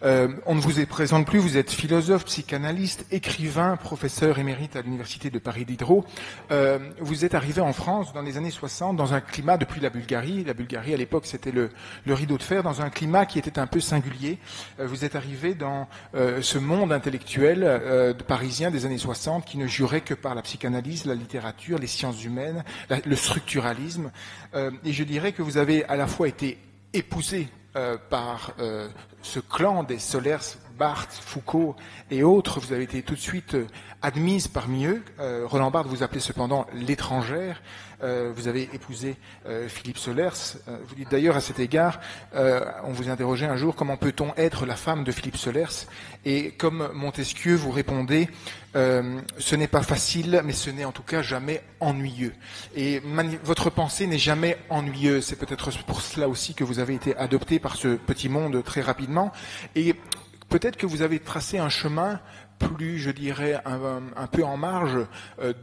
On ne vous présente plus, vous êtes philosophe, psychanalyste, écrivain, professeur émérite à l'Université de Paris Diderot. Vous êtes arrivé en France dans les années 60 dans un climat, depuis la Bulgarie à l'époque c'était le rideau de fer, dans un climat qui était un peu singulier. Vous êtes arrivé dans ce monde intellectuel parisien des années 60 qui ne jurait que par la psychanalyse, la littérature, les sciences humaines, le structuralisme. Et je dirais que vous avez à la fois été épousé par ce clan des Solers, Barthes, Foucault et autres. Vous avez été tout de suite admise parmi eux. Roland Barthes vous appelait cependant l'étrangère. Vous avez épousé Philippe Solers. Vous dites d'ailleurs à cet égard, on vous interrogeait un jour, comment peut-on être la femme de Philippe Solers? Et comme Montesquieu, vous répondez, ce n'est pas facile, mais ce n'est en tout cas jamais ennuyeux. Et votre pensée n'est jamais ennuyeuse. C'est peut-être pour cela aussi que vous avez été adopté par ce petit monde très rapidement. Et peut-être que vous avez tracé un chemin plus, je dirais, un peu en marge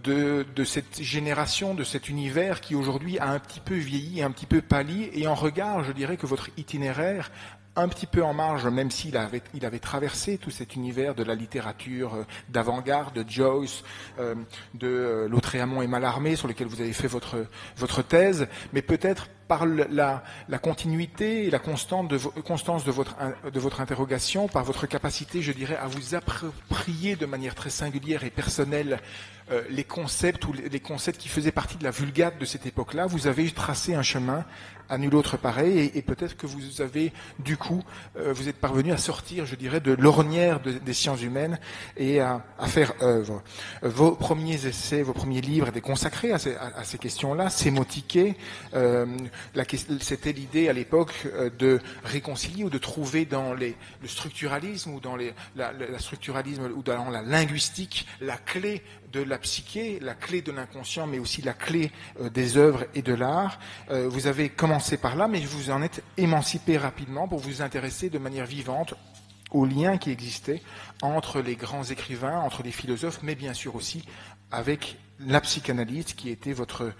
de cette génération, de cet univers qui aujourd'hui a un petit peu vieilli, un petit peu pâli, et en regard, je dirais que votre itinéraire, un petit peu en marge, même s'il avait traversé tout cet univers de la littérature d'avant-garde, de Joyce, de Lautréamont et Mallarmé, sur lequel vous avez fait votre thèse, mais peut-être par la continuité et la constance de votre interrogation, par votre capacité, je dirais, à vous approprier de manière très singulière et personnelle les concepts qui faisaient partie de la vulgate de cette époque-là, vous avez tracé un chemin à nul autre pareil, et peut-être que vous avez, du coup, vous êtes parvenu à sortir, je dirais, de l'ornière des sciences humaines et à faire œuvre. Vos premiers essais, vos premiers livres étaient consacrés à ces questions-là, sémotiquer. C'était l'idée à l'époque de réconcilier ou de trouver dans le structuralisme ou dans la structuralisme ou dans la linguistique la clé de la psyché, la clé de l'inconscient, mais aussi la clé des œuvres et de l'art. Vous avez commencé par là, mais vous en êtes émancipé rapidement pour vous intéresser de manière vivante aux liens qui existaient entre les grands écrivains, entre les philosophes, mais bien sûr aussi avec la psychanalyse qui était votre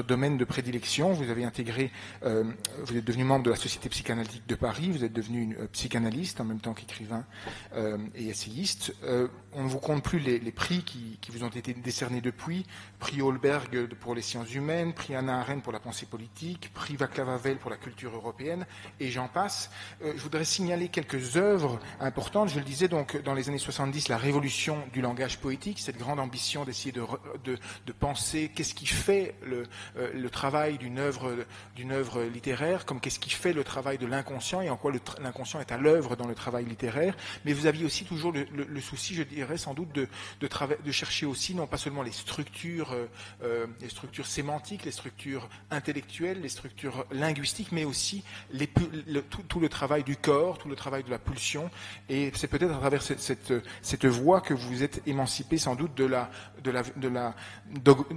domaine de prédilection. Vous avez intégré, vous êtes devenu membre de la Société psychanalytique de Paris, vous êtes devenu une psychanalyste en même temps qu'écrivain et essayiste. On ne vous compte plus les prix qui vous ont été décernés depuis, prix Holberg pour les sciences humaines, prix Hannah Arendt pour la pensée politique, prix Václav Havel pour la culture européenne, et j'en passe. Je voudrais signaler quelques œuvres importantes. Je le disais donc dans les années 70, la révolution du langage poétique, cette grande ambition d'essayer de penser qu'est-ce qui fait le travail d'une œuvre littéraire, comme qu'est-ce qui fait le travail de l'inconscient et en quoi l'inconscient est à l'œuvre dans le travail littéraire. Mais vous aviez aussi toujours le souci, je dirais sans doute, de chercher aussi non pas seulement les structures sémantiques, les structures intellectuelles, les structures linguistiques, mais aussi tout le travail du corps, tout le travail de la pulsion. Et c'est peut-être à travers cette voie que vous êtes émancipé sans doute de la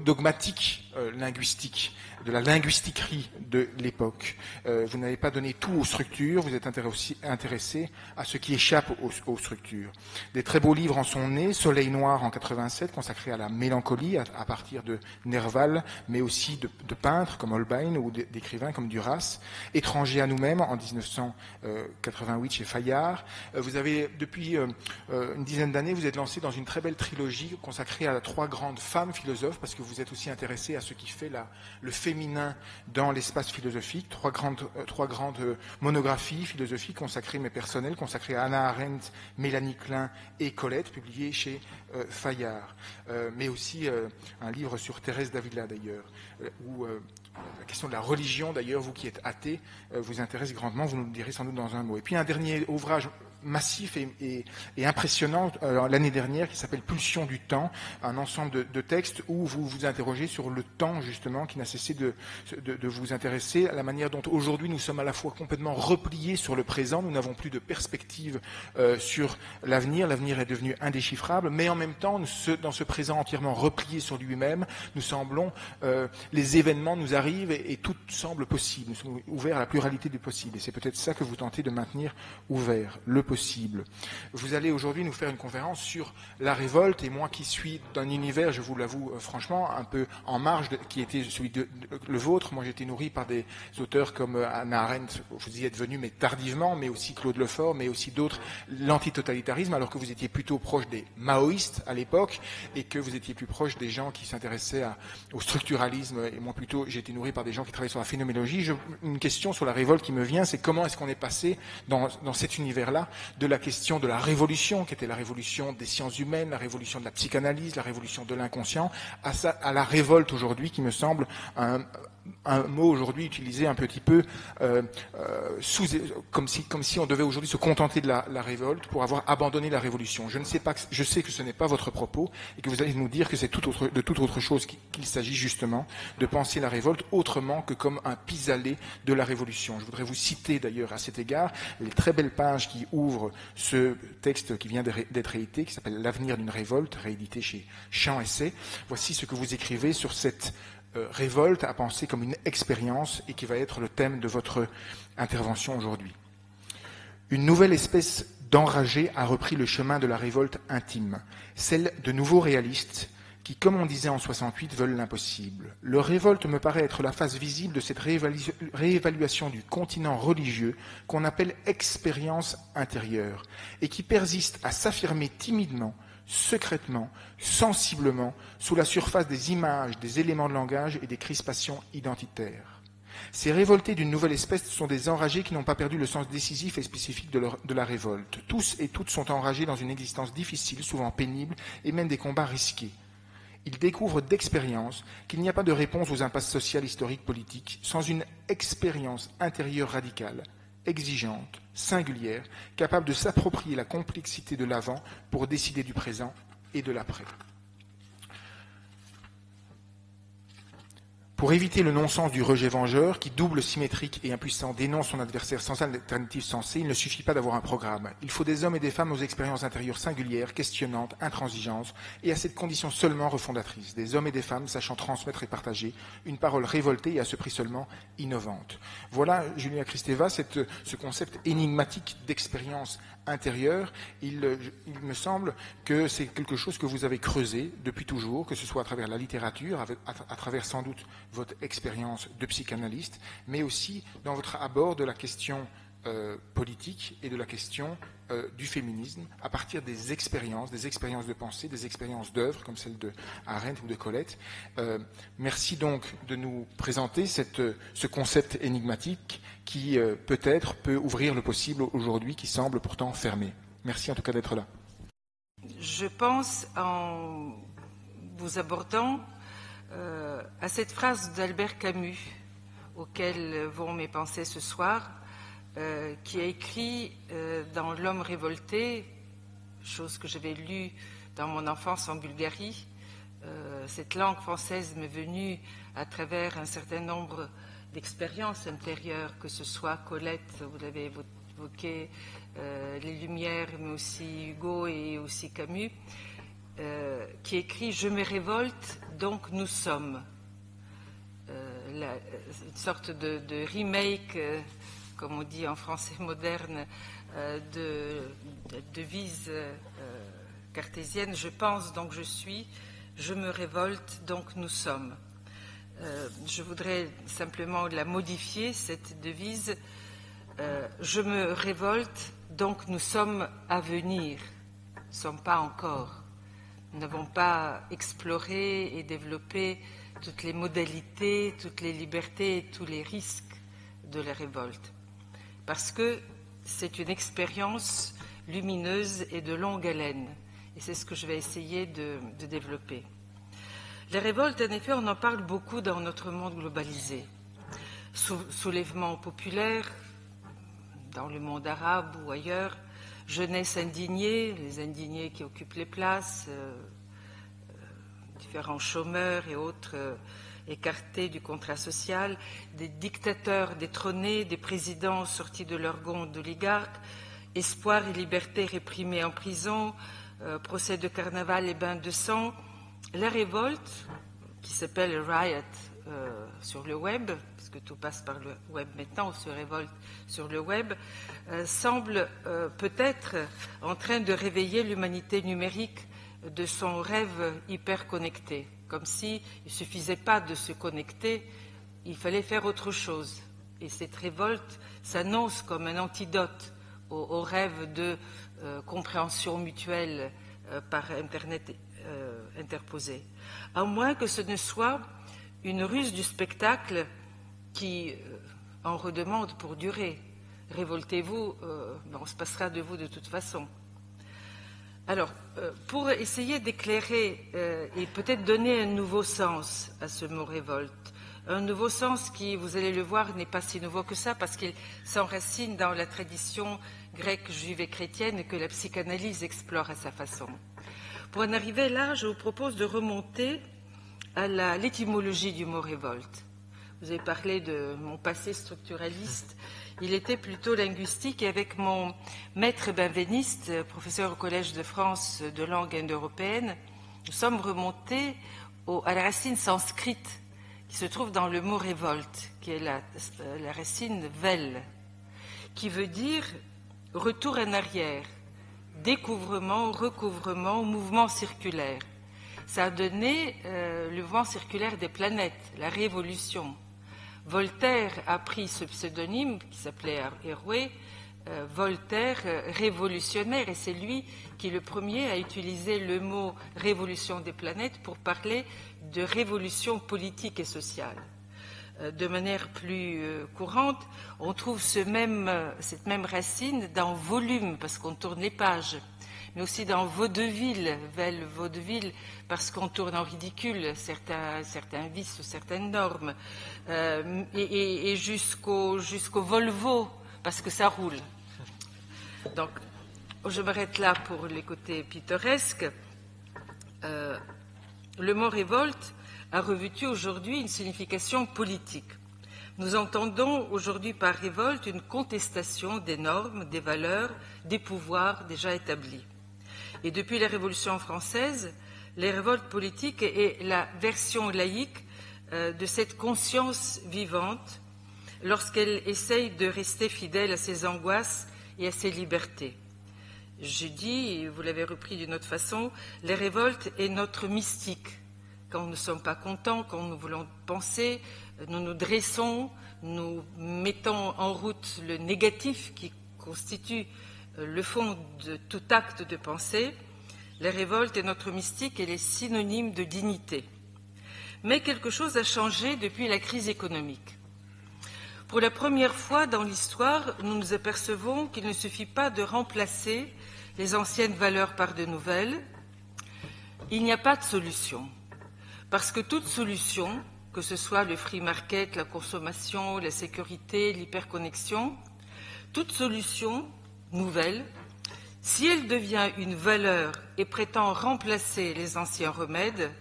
dogmatique linguistique, de la linguistiquerie de l'époque. Vous n'avez pas donné tout aux structures, vous êtes intéressé à ce qui échappe aux structures. Des très beaux livres en sont nés, Soleil Noir en 87, consacré à la mélancolie à partir de Nerval, mais aussi de peintres comme Holbein ou d'écrivains comme Duras, Étranger à nous-mêmes en 1988 chez Fayard. Vous avez, depuis une dizaine d'années, vous êtes lancé dans une très belle trilogie consacrée à 3 grandes femmes philosophes, parce que vous êtes aussi intéressé à ce qui fait le féminin dans l'espace philosophique. 3 grandes monographies philosophiques consacrées, mais personnelles, consacrées à Hannah Arendt, Mélanie Klein et Colette, publiées chez Fayard. Mais aussi un livre sur Thérèse d'Avila, d'ailleurs, où la question de la religion, d'ailleurs, vous qui êtes athée, vous intéresse grandement, vous nous le direz sans doute dans un mot. Et puis un dernier ouvrage massif et impressionnant l'année dernière qui s'appelle Pulsion du temps, un ensemble de textes où vous vous interrogez sur le temps justement qui n'a cessé de vous intéresser, à la manière dont aujourd'hui nous sommes à la fois complètement repliés sur le présent, nous n'avons plus de perspective sur l'avenir est devenu indéchiffrable, mais en même temps dans ce présent entièrement replié sur lui-même, nous semblons, les événements nous arrivent et tout semble possible, nous sommes ouverts à la pluralité du possible, et c'est peut-être ça que vous tentez de maintenir ouvert, le possible. Vous allez aujourd'hui nous faire une conférence sur la révolte, et moi qui suis d'un univers, je vous l'avoue franchement, un peu en marge, qui était celui de le vôtre. Moi, j'ai été nourri par des auteurs comme Hannah Arendt, vous y êtes venu, mais tardivement, mais aussi Claude Lefort, mais aussi d'autres, l'antitotalitarisme, alors que vous étiez plutôt proche des maoïstes à l'époque, et que vous étiez plus proche des gens qui s'intéressaient au structuralisme, et moi plutôt, j'ai été nourri par des gens qui travaillaient sur la phénoménologie. Une question sur la révolte qui me vient, c'est comment est-ce qu'on est passé dans cet univers-là de la question de la révolution, qui était la révolution des sciences humaines, la révolution de la psychanalyse, la révolution de l'inconscient, à la révolte aujourd'hui, qui me semble un mot aujourd'hui utilisé un petit peu comme si on devait aujourd'hui se contenter de la révolte pour avoir abandonné la révolution. Je sais que ce n'est pas votre propos et que vous allez nous dire que c'est de toute autre chose qu'il s'agit justement de penser la révolte autrement que comme un pis-aller de la révolution. Je voudrais vous citer d'ailleurs à cet égard les très belles pages qui ouvrent ce texte qui vient d'être réédité, qui s'appelle L'avenir d'une révolte, réédité chez Champ Essai. Voici ce que vous écrivez sur cette révolte à penser comme une expérience et qui va être le thème de votre intervention aujourd'hui. Une nouvelle espèce d'enragés a repris le chemin de la révolte intime, celle de nouveaux réalistes qui, comme on disait en 68, veulent l'impossible. Leur révolte me paraît être la face visible de cette réévaluation du continent religieux qu'on appelle expérience intérieure et qui persiste à s'affirmer timidement, secrètement, sensiblement, sous la surface des images, des éléments de langage et des crispations identitaires. Ces révoltés d'une nouvelle espèce sont des enragés qui n'ont pas perdu le sens décisif et spécifique de la révolte. Tous et toutes sont enragés dans une existence difficile, souvent pénible, et mènent des combats risqués. Ils découvrent d'expérience qu'il n'y a pas de réponse aux impasses sociales, historiques, politiques, sans une expérience intérieure radicale, exigeante, singulière, capable de s'approprier la complexité de l'avant pour décider du présent et de l'après. Pour éviter le non-sens du rejet vengeur, qui, double symétrique et impuissant, dénonce son adversaire sans alternative sensée, il ne suffit pas d'avoir un programme. Il faut des hommes et des femmes aux expériences intérieures singulières, questionnantes, intransigeantes, et à cette condition seulement refondatrice. Des hommes et des femmes sachant transmettre et partager une parole révoltée et à ce prix seulement innovante. Voilà, Julia Kristeva, ce concept énigmatique d'expérience intérieure. Il me semble que c'est quelque chose que vous avez creusé depuis toujours, que ce soit à travers la littérature, à travers sans doute votre expérience de psychanalyste, mais aussi dans votre abord de la question politique et de la question du féminisme, à partir des expériences de pensée, des expériences d'œuvre, comme celle de Arendt ou de Colette. Merci donc de nous présenter ce concept énigmatique qui peut-être peut ouvrir le possible aujourd'hui, qui semble pourtant fermé. Merci en tout cas d'être là. Je pense, en vous abordant, à cette phrase d'Albert Camus, auquel vont mes pensées ce soir, qui a écrit dans L'homme révolté, chose que j'avais lue dans mon enfance en Bulgarie. Cette langue française m'est venue à travers un certain nombre d'expériences intérieures, que ce soit Colette, vous l'avez évoqué, les Lumières, mais aussi Hugo et aussi Camus, qui écrit « Je me révolte, donc nous sommes ». Une sorte de remake, comme on dit en français moderne, de devise cartésienne. Je pense, donc je suis. Je me révolte, donc nous sommes. Je voudrais simplement la modifier, cette devise. Je me révolte, donc nous sommes à venir. Nous ne sommes pas encore. Nous n'avons pas exploré et développé toutes les modalités, toutes les libertés et tous les risques de la révolte. Parce que c'est une expérience lumineuse et de longue haleine. Et c'est ce que je vais essayer de développer. La révolte, en effet, on en parle beaucoup dans notre monde globalisé. Soulèvement populaire, dans le monde arabe ou ailleurs, jeunesse indignée, les indignés qui occupent les places, différents chômeurs et autres écartés du contrat social, des dictateurs détrônés, des présidents sortis de leur gonds d'oligarques, espoir et liberté réprimés en prison, procès de carnaval et bains de sang. La révolte, qui s'appelle riot sur le web, parce que tout passe par le web maintenant, on se révolte sur le web, semble peut-être en train de réveiller l'humanité numérique de son rêve hyper connecté, comme s'il ne suffisait pas de se connecter, il fallait faire autre chose. Et cette révolte s'annonce comme un antidote au rêve de compréhension mutuelle par Internet interposé. À moins que ce ne soit une ruse du spectacle qui en redemande pour durer. Révoltez-vous, on se passera de vous de toute façon. Alors, pour essayer d'éclairer et peut-être donner un nouveau sens à ce mot révolte, un nouveau sens qui, vous allez le voir, n'est pas si nouveau que ça, parce qu'il s'enracine dans la tradition grecque, juive et chrétienne que la psychanalyse explore à sa façon. Pour en arriver là, je vous propose de remonter à l'étymologie du mot révolte. Vous avez parlé de mon passé structuraliste. Il était plutôt linguistique, et avec mon maître benveniste, professeur au Collège de France de langue indo-européenne, nous sommes remontés à la racine sanscrite qui se trouve dans le mot révolte, qui est la racine vel, qui veut dire retour en arrière, découvrement, recouvrement, mouvement circulaire. Ça a donné le mouvement circulaire des planètes, la révolution. Voltaire a pris ce pseudonyme qui s'appelait Héroué, Voltaire révolutionnaire, et c'est lui qui le premier a utilisé le mot révolution des planètes pour parler de révolution politique et sociale. De manière plus courante, on trouve cette même racine dans volume, parce qu'on tourne les pages, mais aussi dans vaudeville, vaudeville, parce qu'on tourne en ridicule certains vices ou certaines normes, et jusqu'au Volvo, parce que ça roule. Donc, je m'arrête là pour les côtés pittoresques. Le mot révolte a revêtu aujourd'hui une signification politique. Nous entendons aujourd'hui par révolte une contestation des normes, des valeurs, des pouvoirs déjà établis. Et depuis la Révolution française, les révoltes politiques est la version laïque de cette conscience vivante lorsqu'elle essaye de rester fidèle à ses angoisses et à ses libertés. Je dis, vous l'avez repris d'une autre façon, les révoltes est notre mystique. Quand nous ne sommes pas contents, quand nous voulons penser, nous nous dressons, nous mettons en route le négatif qui constitue le fond de tout acte de pensée. Les révoltes est notre mystique, elle est synonyme de dignité. Mais quelque chose a changé depuis la crise économique. Pour la première fois dans l'histoire, nous nous apercevons qu'il ne suffit pas de remplacer les anciennes valeurs par de nouvelles. Il n'y a pas de solution. Parce que toute solution, que ce soit le free market, la consommation, la sécurité, l'hyperconnexion, toute solution nouvelle, si elle devient une valeur et prétend remplacer les anciens remèdes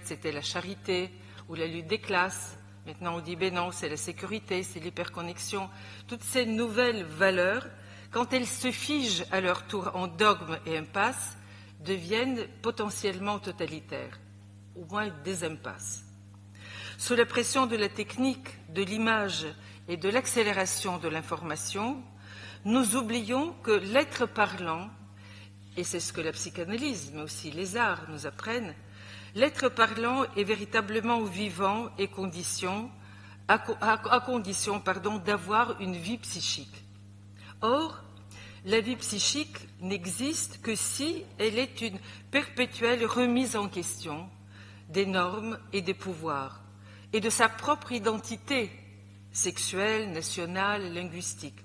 c'était la charité ou la lutte des classes, maintenant on dit ben non, c'est la sécurité, c'est l'hyperconnexion, toutes ces nouvelles valeurs, quand elles se figent à leur tour en dogmes et impasses, deviennent potentiellement totalitaires, au moins des impasses. Sous la pression de la technique, de l'image et de l'accélération de l'information, nous oublions que l'être parlant, et c'est ce que la psychanalyse, mais aussi les arts nous apprennent, l'être parlant est véritablement vivant et à condition d'avoir une vie psychique. Or, la vie psychique n'existe que si elle est une perpétuelle remise en question des normes et des pouvoirs, et de sa propre identité sexuelle, nationale, linguistique,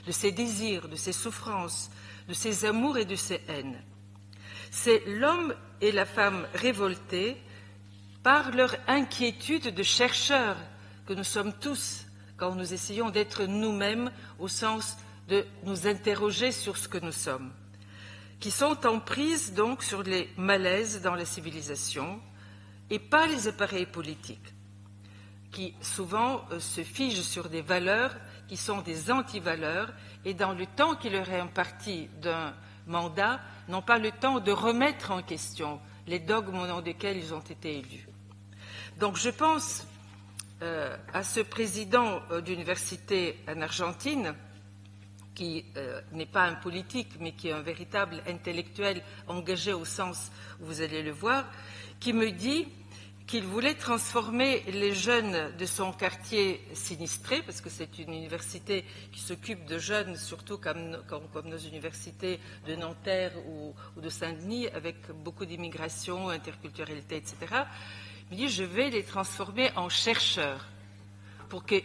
de ses désirs, de ses souffrances, de ses amours et de ses haines. C'est l'homme et la femme révoltés par leur inquiétude de chercheurs que nous sommes tous quand nous essayons d'être nous-mêmes au sens de nous interroger sur ce que nous sommes, qui sont en prise donc sur les malaises dans la civilisation et pas les appareils politiques, qui souvent se figent sur des valeurs qui sont des antivaleurs et dans le temps qui leur est imparti d'un mandat, n'ont pas le temps de remettre en question les dogmes au nom desquels ils ont été élus. Donc je pense à ce président d'université en Argentine, qui n'est pas un politique, mais qui est un véritable intellectuel engagé au sens où vous allez le voir, qui me dit qu'il voulait transformer les jeunes de son quartier sinistré, parce que c'est une université qui s'occupe de jeunes, surtout comme nos universités de Nanterre ou de Saint-Denis, avec beaucoup d'immigration, interculturalité, etc. Il me dit, je vais les transformer en chercheurs, pour qu'ils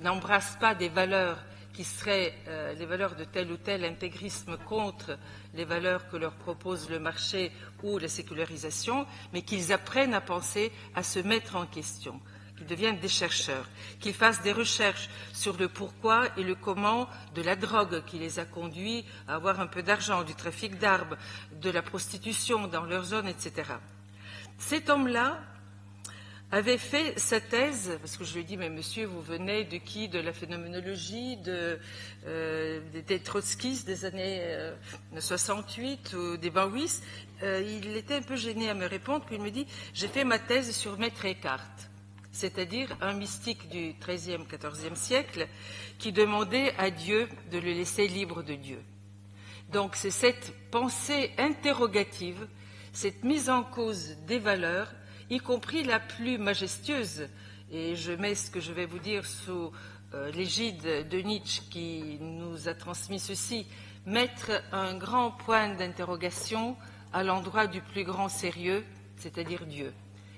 n'embrassent pas des valeurs qui seraient les valeurs de tel ou tel intégrisme contre les valeurs que leur propose le marché ou la sécularisation, mais qu'ils apprennent à penser, à se mettre en question, qu'ils deviennent des chercheurs, qu'ils fassent des recherches sur le pourquoi et le comment de la drogue qui les a conduits à avoir un peu d'argent, du trafic d'armes, de la prostitution dans leur zone, etc. Cet homme-là avait fait sa thèse, parce que je lui ai dit, mais monsieur, vous venez de qui? De la phénoménologie, des trotskistes des années 68 ou des maoïstes. Il était un peu gêné à me répondre, puis il me dit, j'ai fait ma thèse sur Maître Eckhart, c'est-à-dire un mystique du XIIIe, XIVe siècle, qui demandait à Dieu de le laisser libre de Dieu. Donc c'est cette pensée interrogative, cette mise en cause des valeurs, y compris la plus majestueuse, et je mets ce que je vais vous dire sous l'égide de Nietzsche qui nous a transmis ceci, mettre un grand point d'interrogation à l'endroit du plus grand sérieux, c'est-à-dire Dieu.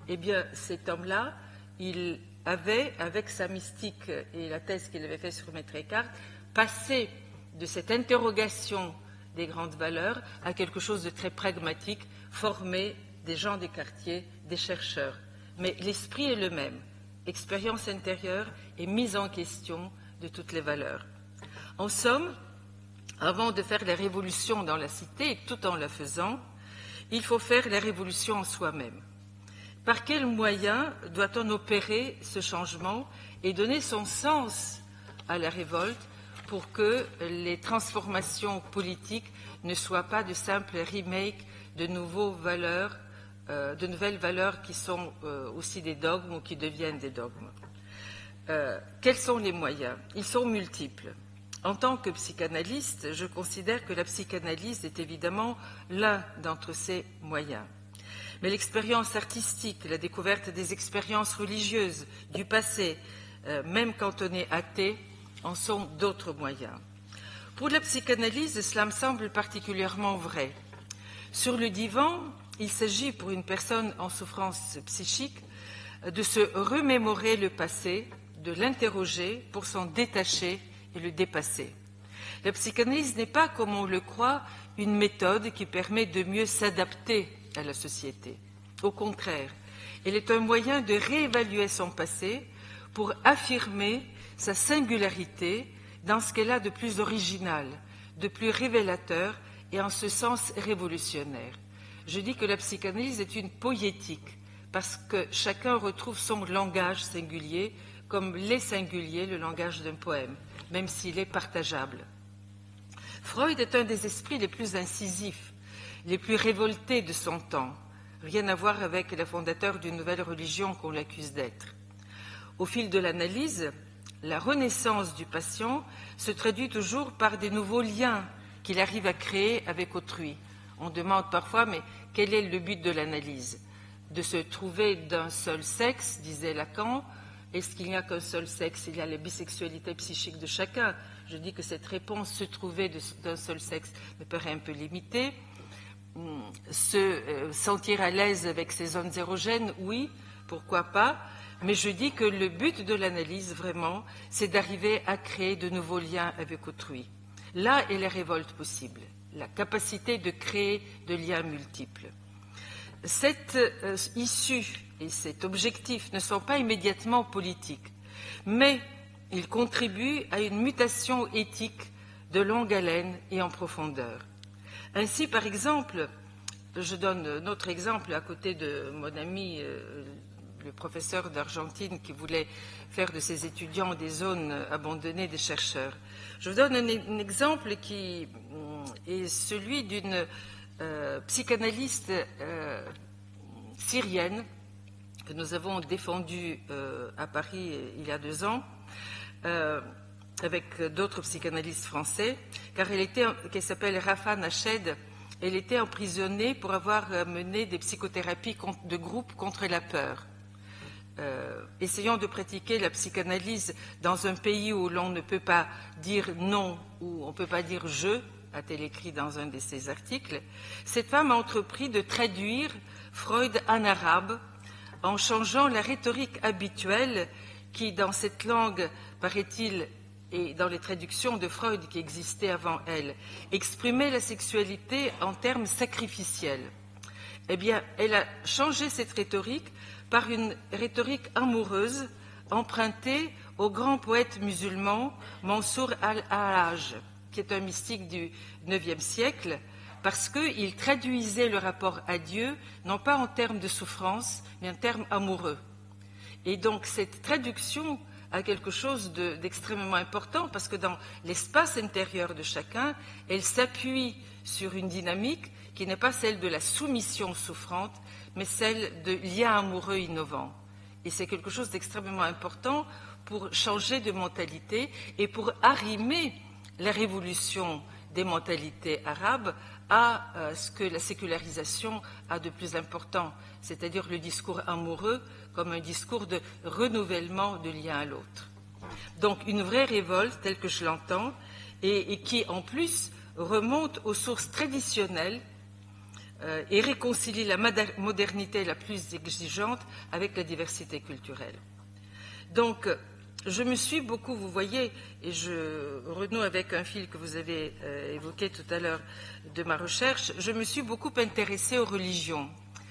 Eh bien, cet homme-là, il avait, avec sa mystique et la thèse qu'il avait faite sur Maître Eckhart, passé de cette interrogation des grandes valeurs à quelque chose de très pragmatique, formé des gens des quartiers, des chercheurs. Mais l'esprit est le même, expérience intérieure et mise en question de toutes les valeurs. En somme, avant de faire la révolution dans la cité, tout en la faisant, il faut faire la révolution en soi-même. Par quels moyens doit-on opérer ce changement et donner son sens à la révolte pour que les transformations politiques ne soient pas de simples remakes de nouvelles valeurs qui sont aussi des dogmes ou qui deviennent des dogmes. Quels sont les moyens? Ils sont multiples. En tant que psychanalyste, je considère que la psychanalyse est évidemment l'un d'entre ces moyens. Mais l'expérience artistique, la découverte des expériences religieuses, du passé, même quand on est athée, en sont d'autres moyens. Pour la psychanalyse, cela me semble particulièrement vrai. Sur le divan, il s'agit pour une personne en souffrance psychique de se remémorer le passé, de l'interroger pour s'en détacher et le dépasser. La psychanalyse n'est pas, comme on le croit, une méthode qui permet de mieux s'adapter à la société. Au contraire, elle est un moyen de réévaluer son passé pour affirmer sa singularité dans ce qu'elle a de plus original, de plus révélateur et en ce sens révolutionnaire. Je dis que la psychanalyse est une poétique parce que chacun retrouve son langage singulier comme l'est singulier le langage d'un poème, même s'il est partageable. Freud est un des esprits les plus incisifs, les plus révoltés de son temps, rien à voir avec le fondateur d'une nouvelle religion qu'on l'accuse d'être. Au fil de l'analyse, la renaissance du patient se traduit toujours par des nouveaux liens qu'il arrive à créer avec autrui. On demande parfois, mais quel est le but de l'analyse? De se trouver d'un seul sexe, disait Lacan. Est-ce qu'il n'y a qu'un seul sexe? Il y a la bisexualité psychique de chacun. Je dis que cette réponse, se trouver d'un seul sexe, me paraît un peu limitée. Se sentir à l'aise avec ces zones érogènes, oui, pourquoi pas. Mais je dis que le but de l'analyse, vraiment, c'est d'arriver à créer de nouveaux liens avec autrui. Là est la révolte possible, la capacité de créer de liens multiples. Cette issue et cet objectif ne sont pas immédiatement politiques, mais ils contribuent à une mutation éthique de longue haleine et en profondeur. Ainsi, par exemple, je donne un autre exemple à côté de mon ami, le professeur d'Argentine qui voulait faire de ses étudiants des zones abandonnées des chercheurs. Je vous donne un exemple qui est celui d'une psychanalyste syrienne que nous avons défendue à Paris il y a 2 ans, avec d'autres psychanalystes français, car qui s'appelle Rafa Nached. Elle était emprisonnée pour avoir mené des psychothérapies de groupe contre la peur. Essayant de pratiquer la psychanalyse dans un pays où l'on ne peut pas dire non, où on ne peut pas dire je, a-t-elle écrit dans un de ses articles, cette femme a entrepris de traduire Freud en arabe en changeant la rhétorique habituelle qui, dans cette langue, paraît-il, et dans les traductions de Freud qui existaient avant elle, exprimait la sexualité en termes sacrificiels. Eh bien, elle a changé cette rhétorique par une rhétorique amoureuse empruntée au grand poète musulman Mansour al-Hallaj, qui est un mystique du IXe siècle, parce qu'il traduisait le rapport à Dieu, non pas en termes de souffrance, mais en termes amoureux. Et donc cette traduction a quelque chose d'extrêmement important, parce que dans l'espace intérieur de chacun, elle s'appuie sur une dynamique qui n'est pas celle de la soumission souffrante, mais celle de liens amoureux innovants. Et c'est quelque chose d'extrêmement important pour changer de mentalité et pour arrimer la révolution des mentalités arabes à ce que la sécularisation a de plus important, c'est-à-dire le discours amoureux comme un discours de renouvellement de l'un à l'autre. Donc une vraie révolte, telle que je l'entends, et qui en plus remonte aux sources traditionnelles et réconcilie la modernité la plus exigeante avec la diversité culturelle. Donc, je me suis beaucoup, vous voyez, et je renoue avec un fil que vous avez évoqué tout à l'heure de ma recherche, je me suis beaucoup intéressée aux religions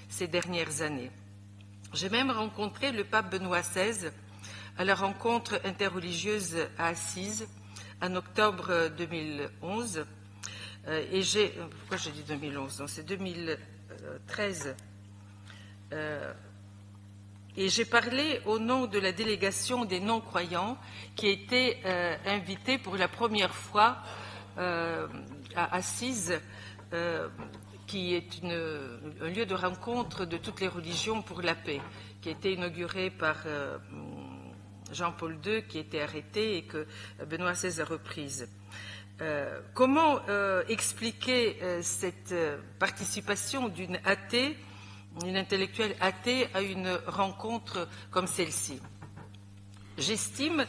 ces dernières années. J'ai même rencontré le pape Benoît XVI à la rencontre interreligieuse à Assise en octobre 2011. Et pourquoi j'ai dit 2011? Non, c'est 2013. Et j'ai parlé au nom de la délégation des non-croyants qui était invitée pour la première fois à Assise, qui est un lieu de rencontre de toutes les religions pour la paix, qui a été inauguré par Jean-Paul II, qui était arrêté et que Benoît XVI a reprise. Comment expliquer cette participation d'une athée, une intellectuelle athée, à une rencontre comme celle-ci? J'estime,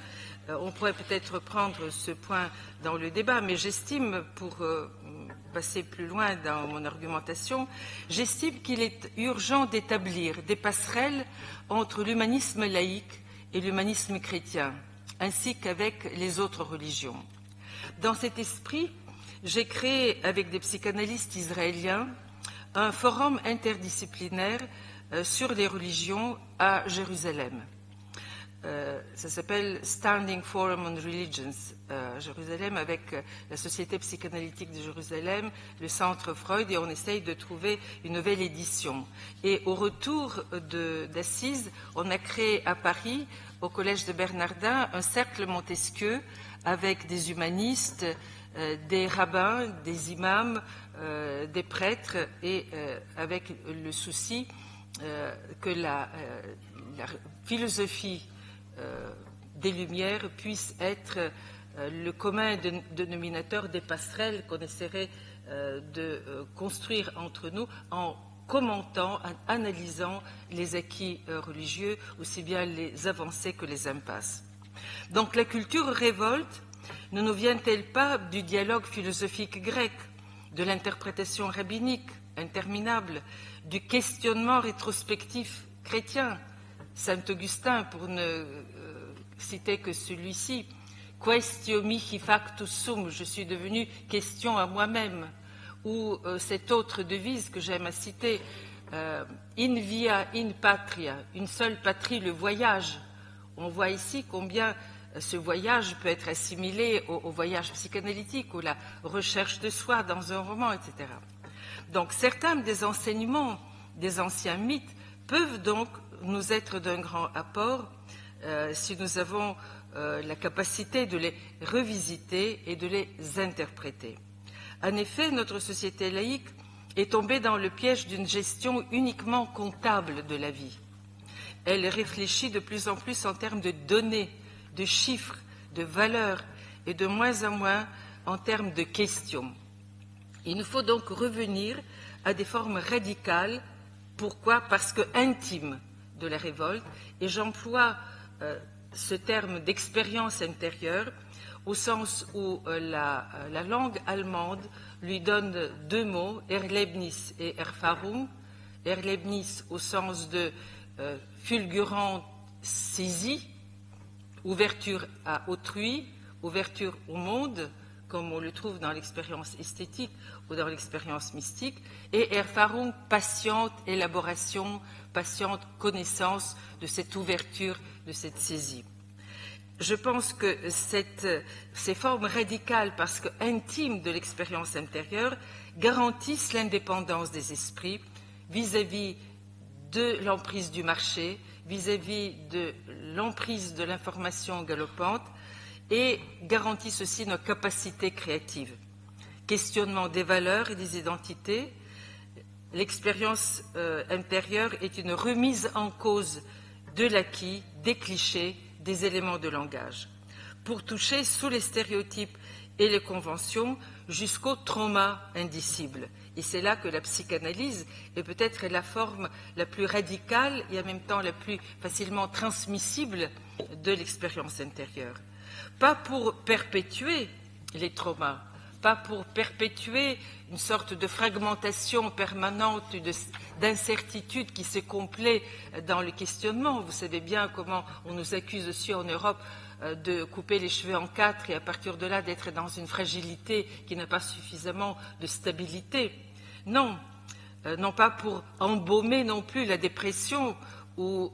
on pourrait peut-être prendre ce point dans le débat, mais j'estime, pour passer plus loin dans mon argumentation, j'estime qu'il est urgent d'établir des passerelles entre l'humanisme laïque et l'humanisme chrétien, ainsi qu'avec les autres religions. Dans cet esprit, j'ai créé avec des psychanalystes israéliens un forum interdisciplinaire sur les religions à Jérusalem. Ça s'appelle Standing Forum on Religions à Jérusalem, avec la Société psychanalytique de Jérusalem, le Centre Freud, et on essaye de trouver une nouvelle édition. Et au retour d'Assise, on a créé à Paris, au Collège de Bernardin, un cercle Montesquieu avec des humanistes, des rabbins, des imams, des prêtres, et avec le souci que la philosophie des Lumières puisse être le commun dénominateur des passerelles qu'on essaierait de construire entre nous en commentant, en analysant les acquis religieux, aussi bien les avancées que les impasses. Donc la culture révolte ne nous vient-elle pas du dialogue philosophique grec, de l'interprétation rabbinique interminable, du questionnement rétrospectif chrétien? Saint Augustin, pour ne citer que celui-ci, « Quaestio mihi factus sum », je suis devenu question à moi-même, ou cette autre devise que j'aime à citer, in via in patria, une seule patrie, le voyage. On voit ici combien ce voyage peut être assimilé au voyage psychanalytique ou la recherche de soi dans un roman, etc. Donc certains des enseignements des anciens mythes peuvent donc nous être d'un grand apport si nous avons la capacité de les revisiter et de les interpréter. En effet, notre société laïque est tombée dans le piège d'une gestion uniquement comptable de la vie. Elle réfléchit de plus en plus en termes de données, de chiffres, de valeurs et de moins en moins en termes de questions. Il nous faut donc revenir à des formes radicales. Pourquoi? Parce que intimes de la révolte, et j'emploie ce terme d'expérience intérieure au sens où la langue allemande lui donne deux mots, Erlebnis et Erfahrung. Erlebnis au sens de fulgurante saisie, ouverture à autrui, ouverture au monde, comme on le trouve dans l'expérience esthétique ou dans l'expérience mystique, et Erfahrung, patiente élaboration, patiente connaissance de cette ouverture, de cette saisie. Je pense que ces formes radicales, parce que intimes de l'expérience intérieure, garantissent l'indépendance des esprits vis-à-vis de l'emprise du marché, vis-à-vis de l'emprise de l'information galopante, et garantissent aussi nos capacités créatives. Questionnement des valeurs et des identités, l'expérience intérieure est une remise en cause de l'acquis, des clichés, des éléments de langage, pour toucher sous les stéréotypes et les conventions jusqu'au trauma indicible. Et c'est là que la psychanalyse est peut-être la forme la plus radicale et en même temps la plus facilement transmissible de l'expérience intérieure. Pas pour perpétuer les traumas, pas pour perpétuer une sorte de fragmentation permanente, d'incertitude qui se complaît dans le questionnement. Vous savez bien comment on nous accuse aussi en Europe de couper les cheveux en quatre et à partir de là d'être dans une fragilité qui n'a pas suffisamment de stabilité. Non, non pas pour embaumer non plus la dépression ou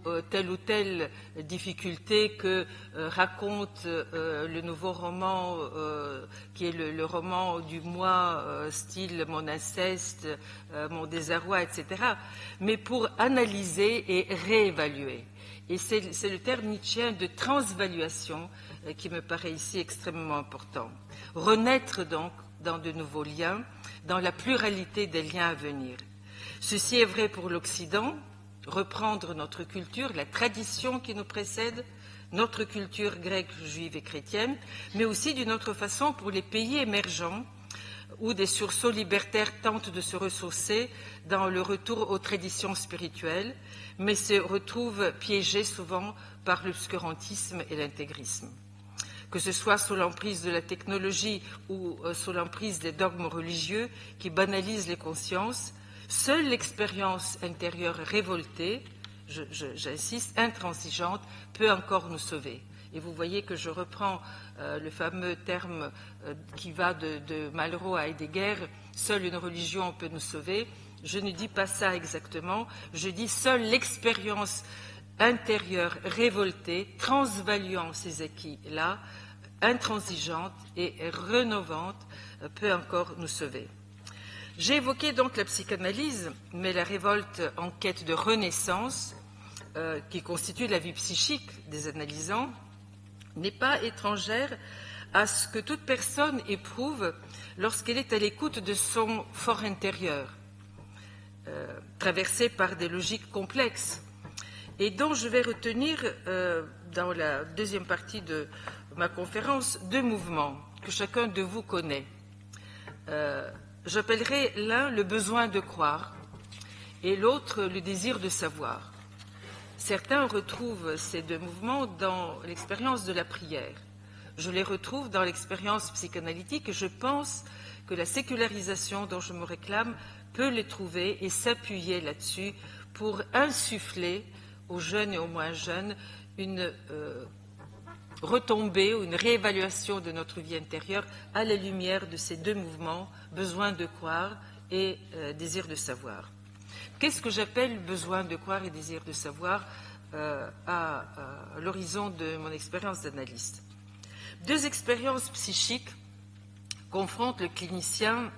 telle difficulté que raconte le nouveau roman qui est le roman du mois, style mon inceste, mon désarroi, etc., mais pour analyser et réévaluer. Et c'est le terme nietzschéen de transvaluation qui me paraît ici extrêmement important. Renaître donc dans de nouveaux liens, dans la pluralité des liens à venir. Ceci est vrai pour l'Occident, reprendre notre culture, la tradition qui nous précède, notre culture grecque, juive et chrétienne, mais aussi d'une autre façon pour les pays émergents où des sursauts libertaires tentent de se ressourcer dans le retour aux traditions spirituelles, mais se retrouvent piégés souvent par l'obscurantisme et l'intégrisme. Que ce soit sous l'emprise de la technologie ou sous l'emprise des dogmes religieux qui banalisent les consciences, seule l'expérience intérieure révoltée, j'insiste, intransigeante, peut encore nous sauver. Et vous voyez que je reprends le fameux terme qui va de Malraux à Heidegger, « seule une religion peut nous sauver ». Je ne dis pas ça exactement, je dis seule l'expérience intérieure révoltée, transvaluant ces acquis-là, intransigeante et rénovante, peut encore nous sauver. J'ai évoqué donc la psychanalyse, mais la révolte en quête de renaissance, qui constitue la vie psychique des analysants, n'est pas étrangère à ce que toute personne éprouve lorsqu'elle est à l'écoute de son fort intérieur, traversé par des logiques complexes, et dont je vais retenir, dans la deuxième partie de ma conférence, deux mouvements que chacun de vous connaît. J'appellerai l'un le besoin de croire et l'autre le désir de savoir. Certains retrouvent ces deux mouvements dans l'expérience de la prière. Je les retrouve dans l'expérience psychanalytique et je pense que la sécularisation dont je me réclame peut les trouver et s'appuyer là-dessus pour insuffler aux jeunes et aux moins jeunes une retombée ou une réévaluation de notre vie intérieure à la lumière de ces deux mouvements, besoin de croire et désir de savoir. Qu'est-ce que j'appelle besoin de croire et désir de savoir à l'horizon de mon expérience d'analyste? Deux expériences psychiques confrontent le clinicien,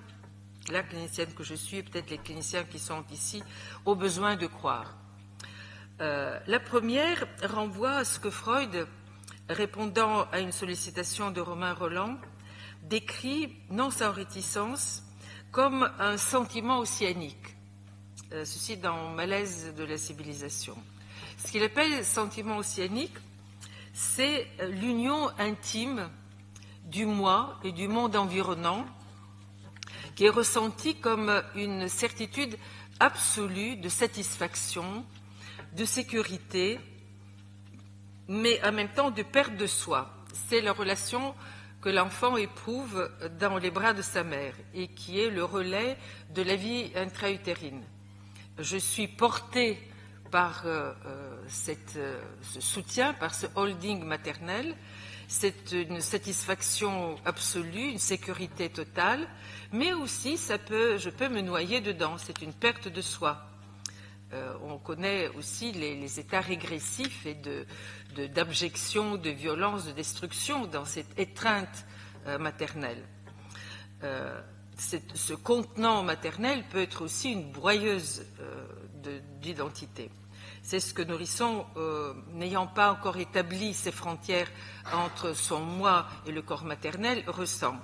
la clinicienne que je suis et peut-être les cliniciens qui sont ici, au besoin de croire. La première renvoie à ce que Freud, répondant à une sollicitation de Romain Rolland, décrit, non sans réticence, comme un sentiment ossianique. Ceci dans Malaise de la civilisation. Ce qu'il appelle sentiment océanique, c'est l'union intime du moi et du monde environnant, qui est ressentie comme une certitude absolue de satisfaction, de sécurité, mais en même temps de perte de soi. C'est la relation que l'enfant éprouve dans les bras de sa mère et qui est le relais de la vie intra-utérine. Je suis portée par ce soutien, par ce holding maternel. C'est une satisfaction absolue, une sécurité totale, mais aussi je peux me noyer dedans, c'est une perte de soi. On connaît aussi les états régressifs et d'abjection, de violence, de destruction dans cette étreinte maternelle. Ce contenant maternel peut être aussi une broyeuse d'identité. C'est ce que Nourrisson, n'ayant pas encore établi ces frontières entre son moi et le corps maternel, ressent.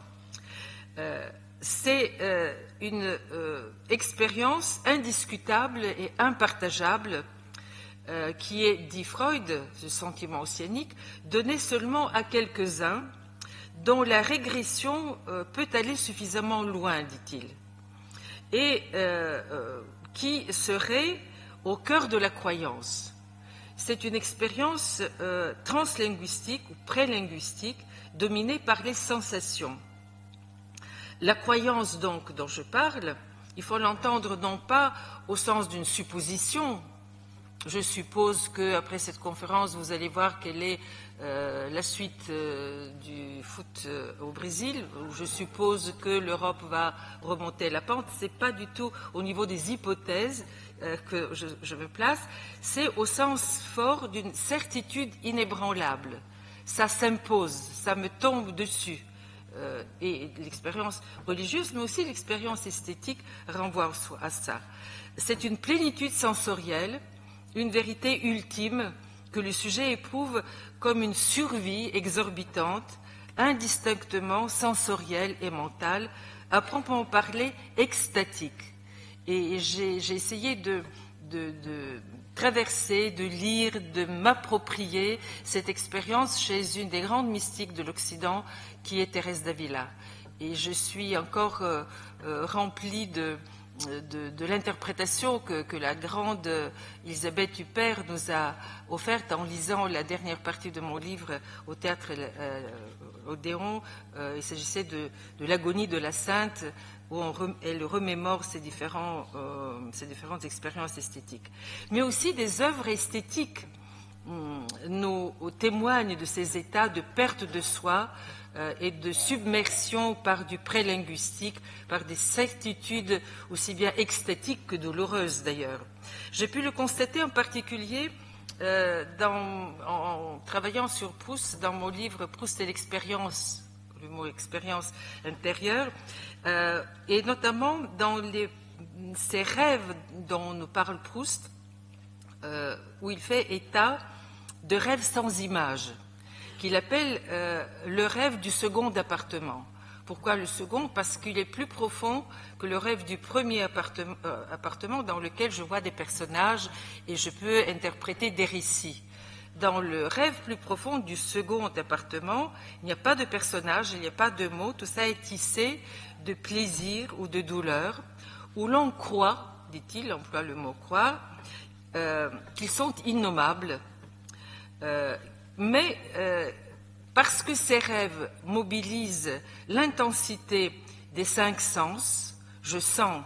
C'est une expérience indiscutable et impartageable qui est, dit Freud, ce sentiment océanique, donné seulement à quelques-uns, dont la régression peut aller suffisamment loin, dit-il, et qui serait au cœur de la croyance. C'est une expérience translinguistique ou prélinguistique dominée par les sensations. La croyance donc dont je parle, il faut l'entendre non pas au sens d'une supposition. Je suppose qu'après cette conférence, vous allez voir quelle est la suite du foot au Brésil. Je suppose que l'Europe va remonter la pente. Ce n'est pas du tout au niveau des hypothèses que je me place. C'est au sens fort d'une certitude inébranlable. Ça s'impose, ça me tombe dessus. Et l'expérience religieuse, mais aussi l'expérience esthétique renvoie à ça. C'est une plénitude sensorielle, une vérité ultime que le sujet éprouve comme une survie exorbitante, indistinctement sensorielle et mentale, à proprement parler extatique. Et j'ai essayé de traverser, de lire, de m'approprier cette expérience chez une des grandes mystiques de l'Occident, qui est Thérèse d'Avila. Et je suis encore remplie de l'interprétation que la grande Elisabeth Huppert nous a offerte en lisant la dernière partie de mon livre au théâtre Odéon. Il s'agissait de l'agonie de la sainte, où elle remémore ces différentes expériences esthétiques. Mais aussi des œuvres esthétiques nous témoignent de ces états de perte de soi et de submersion par du prélinguistique, par des certitudes aussi bien extatiques que douloureuses d'ailleurs. J'ai pu le constater en particulier en travaillant sur Proust, dans mon livre « Proust et l'expérience », le mot « expérience intérieure », et notamment dans ces rêves dont nous parle Proust, où il fait état de rêves sans image, qu'il appelle le rêve du second appartement. Pourquoi le second? Parce qu'il est plus profond que le rêve du premier appartement dans lequel je vois des personnages et je peux interpréter des récits. Dans le rêve plus profond du second appartement, il n'y a pas de personnage, il n'y a pas de mots, tout ça est tissé de plaisir ou de douleur, où l'on croit, dit-il, emploie le mot croire, qu'ils sont innommables, mais parce que ces rêves mobilisent l'intensité des 5 sens, je sens,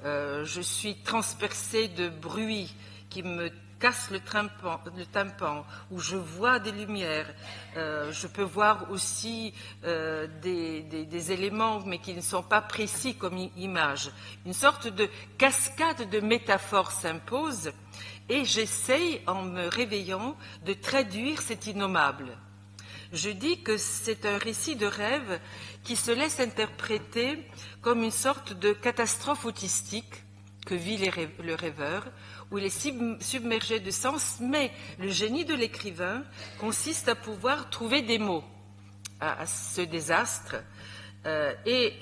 je suis transpercée de bruits qui me cassent le tympan, où je vois des lumières, je peux voir aussi des éléments mais qui ne sont pas précis comme image. Une sorte de cascade de métaphores s'impose et j'essaye, en me réveillant, de traduire cet innommable. Je dis que c'est un récit de rêve qui se laisse interpréter comme une sorte de catastrophe autistique que vit le rêveur, où il est submergé de sens, mais le génie de l'écrivain consiste à pouvoir trouver des mots à ce désastre et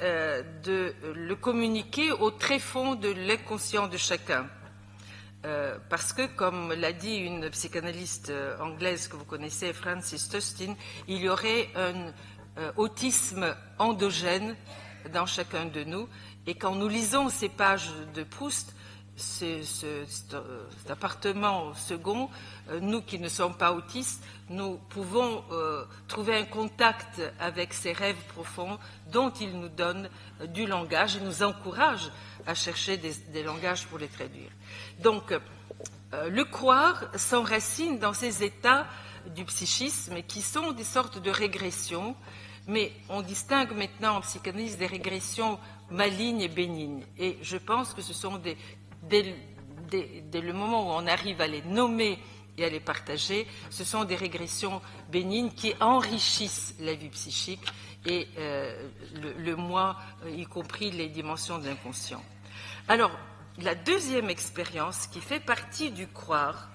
de le communiquer au tréfonds de l'inconscient de chacun. parce que, comme l'a dit une psychanalyste anglaise que vous connaissez, Frances Tustin, il y aurait un autisme endogène dans chacun de nous, et quand nous lisons ces pages de Proust, cet appartement second, nous qui ne sommes pas autistes, nous pouvons trouver un contact avec ces rêves profonds dont il nous donne du langage et nous encourage à chercher des langages pour les traduire. Donc, le croire s'enracine dans ces états du psychisme qui sont des sortes de régressions, mais on distingue maintenant en psychanalyse des régressions malignes et bénignes. Et je pense que ce sont dès le moment où on arrive à les nommer et à les partager, ce sont des régressions bénignes qui enrichissent la vie psychique et le moi, y compris les dimensions de l'inconscient. Alors, la deuxième expérience qui fait partie du croire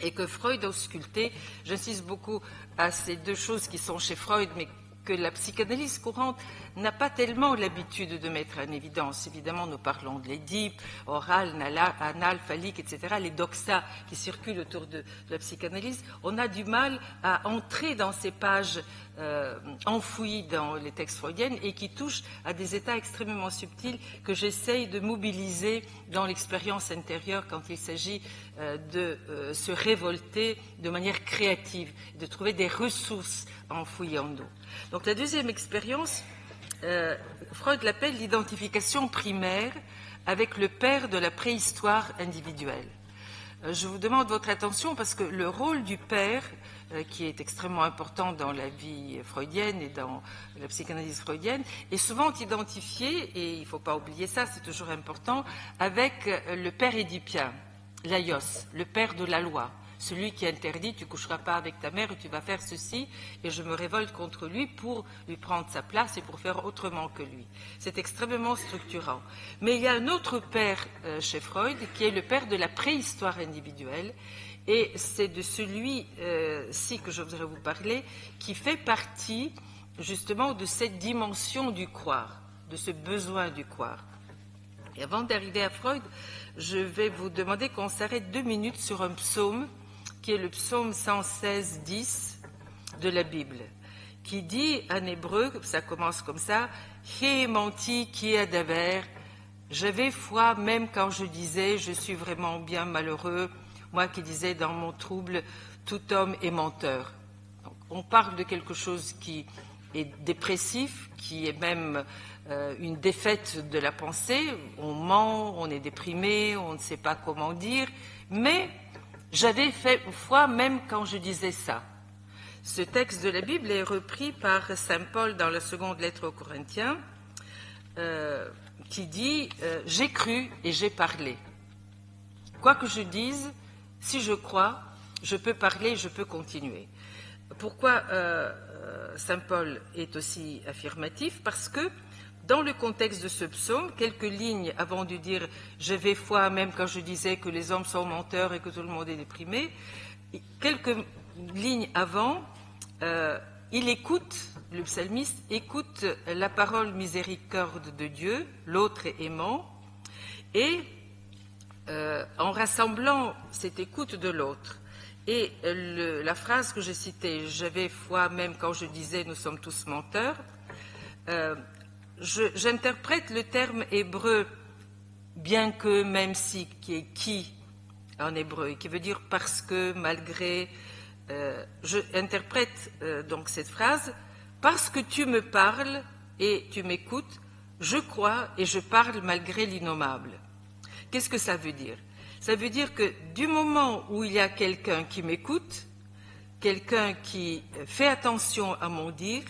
et que Freud a ausculté, j'insiste beaucoup à ces deux choses qui sont chez Freud, mais que la psychanalyse courante n'a pas tellement l'habitude de mettre en évidence. Évidemment, nous parlons de l'Édipe, oral, anal, phallique, etc., les doxas qui circulent autour de la psychanalyse. On a du mal à entrer dans ces pages enfouies dans les textes freudiennes et qui touchent à des états extrêmement subtils que j'essaye de mobiliser dans l'expérience intérieure quand il s'agit de se révolter de manière créative, de trouver des ressources enfouies en nous. Donc la deuxième expérience, Freud l'appelle l'identification primaire avec le père de la préhistoire individuelle. Je vous demande votre attention parce que le rôle du père, qui est extrêmement important dans la vie freudienne et dans la psychanalyse freudienne, est souvent identifié, et il ne faut pas oublier ça, c'est toujours important, avec le père édipien, l'aios, le père de la loi. Celui qui interdit, tu ne coucheras pas avec ta mère et tu vas faire ceci, et je me révolte contre lui pour lui prendre sa place et pour faire autrement que lui. C'est extrêmement structurant. Mais il y a un autre père chez Freud, qui est le père de la préhistoire individuelle, et c'est de celui-ci que je voudrais vous parler, qui fait partie justement de cette dimension du croire, de ce besoin du croire. Et avant d'arriver à Freud, je vais vous demander qu'on s'arrête 2 minutes sur un psaume, qui est le psaume 116, 10 de la Bible, qui dit en hébreu, ça commence comme ça, « He menti qui adaver » j'avais foi même quand je disais « je suis vraiment bien malheureux », moi qui disais dans mon trouble « tout homme est menteur ». Donc, on parle de quelque chose qui est dépressif, qui est même une défaite de la pensée, on ment, on est déprimé, on ne sait pas comment dire, mais j'avais foi même quand je disais ça. Ce texte de la Bible est repris par saint Paul dans la seconde lettre aux Corinthiens, qui dit « J'ai cru et j'ai parlé. Quoi que je dise, si je crois, je peux parler, je peux continuer. » Pourquoi saint Paul est aussi affirmatif? Parce que dans le contexte de ce psaume, quelques lignes avant de dire « j'avais foi même quand je disais que les hommes sont menteurs et que tout le monde est déprimé », quelques lignes avant, il écoute, le psalmiste écoute la parole miséricorde de Dieu, l'autre est aimant, et en rassemblant cette écoute de l'autre, et la phrase que j'ai citée « j'avais foi même quand je disais nous sommes tous menteurs », j'interprète le terme hébreu bien que, même si, qui est qui en hébreu, qui veut dire parce que, malgré. Je interprète donc cette phrase parce que tu me parles et tu m'écoutes, je crois et je parle malgré l'innommable. Qu'est-ce que ça veut dire? Ça veut dire que du moment où il y a quelqu'un qui m'écoute, quelqu'un qui fait attention à mon dire,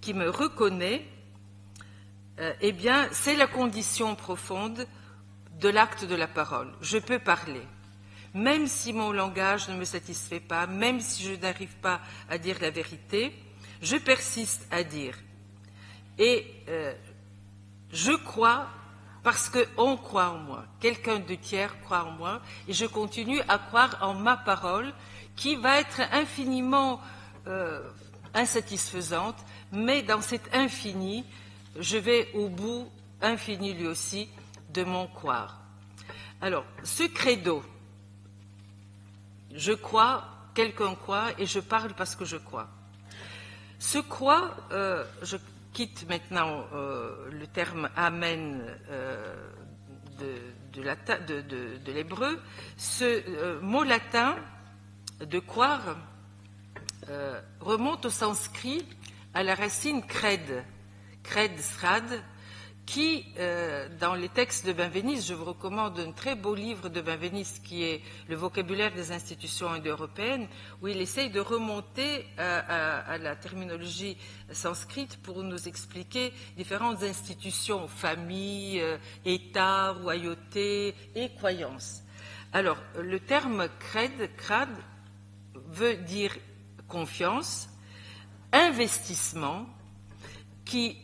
qui me reconnaît, eh bien, c'est la condition profonde de l'acte de la parole. Je peux parler. Même si mon langage ne me satisfait pas, même si je n'arrive pas à dire la vérité, je persiste à dire. Et je crois parce qu'on croit en moi. Quelqu'un de tiers croit en moi et je continue à croire en ma parole qui va être infiniment insatisfaisante, mais dans cet infini, je vais au bout infini lui aussi de mon croire. Alors, ce credo, Je crois, quelqu'un croit, et je parle parce que je crois. Ce croit, je quitte maintenant le terme amen de l'hébreu. Ce mot latin de croire remonte au sanskrit à la racine cred, srad, qui, dans les textes de Benveniste, je vous recommande un très beau livre de Benveniste qui est Le vocabulaire des institutions indo-européennes, où il essaye de remonter à la terminologie sanskrite pour nous expliquer différentes institutions, famille, État, royauté et croyances. Alors, le terme crad veut dire confiance, investissement, qui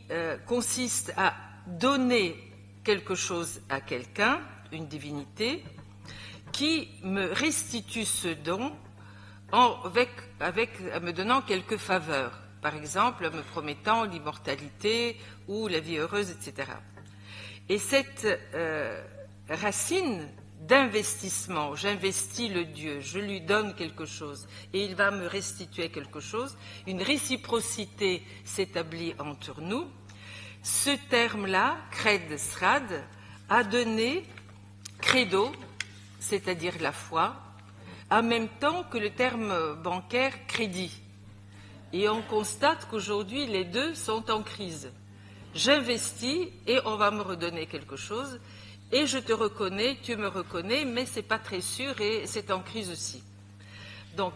consiste à donner quelque chose à quelqu'un, une divinité, qui me restitue ce don en me donnant quelques faveurs, par exemple en me promettant l'immortalité ou la vie heureuse, etc. Et cette racine d'investissement, j'investis le Dieu, je lui donne quelque chose et il va me restituer quelque chose, une réciprocité s'établit entre nous. Ce terme-là, cred srad, a donné credo, c'est-à-dire la foi, en même temps que le terme bancaire crédit. Et on constate qu'aujourd'hui, les deux sont en crise. J'investis et on va me redonner quelque chose, et je te reconnais, tu me reconnais, mais ce n'est pas très sûr et c'est en crise aussi. Donc,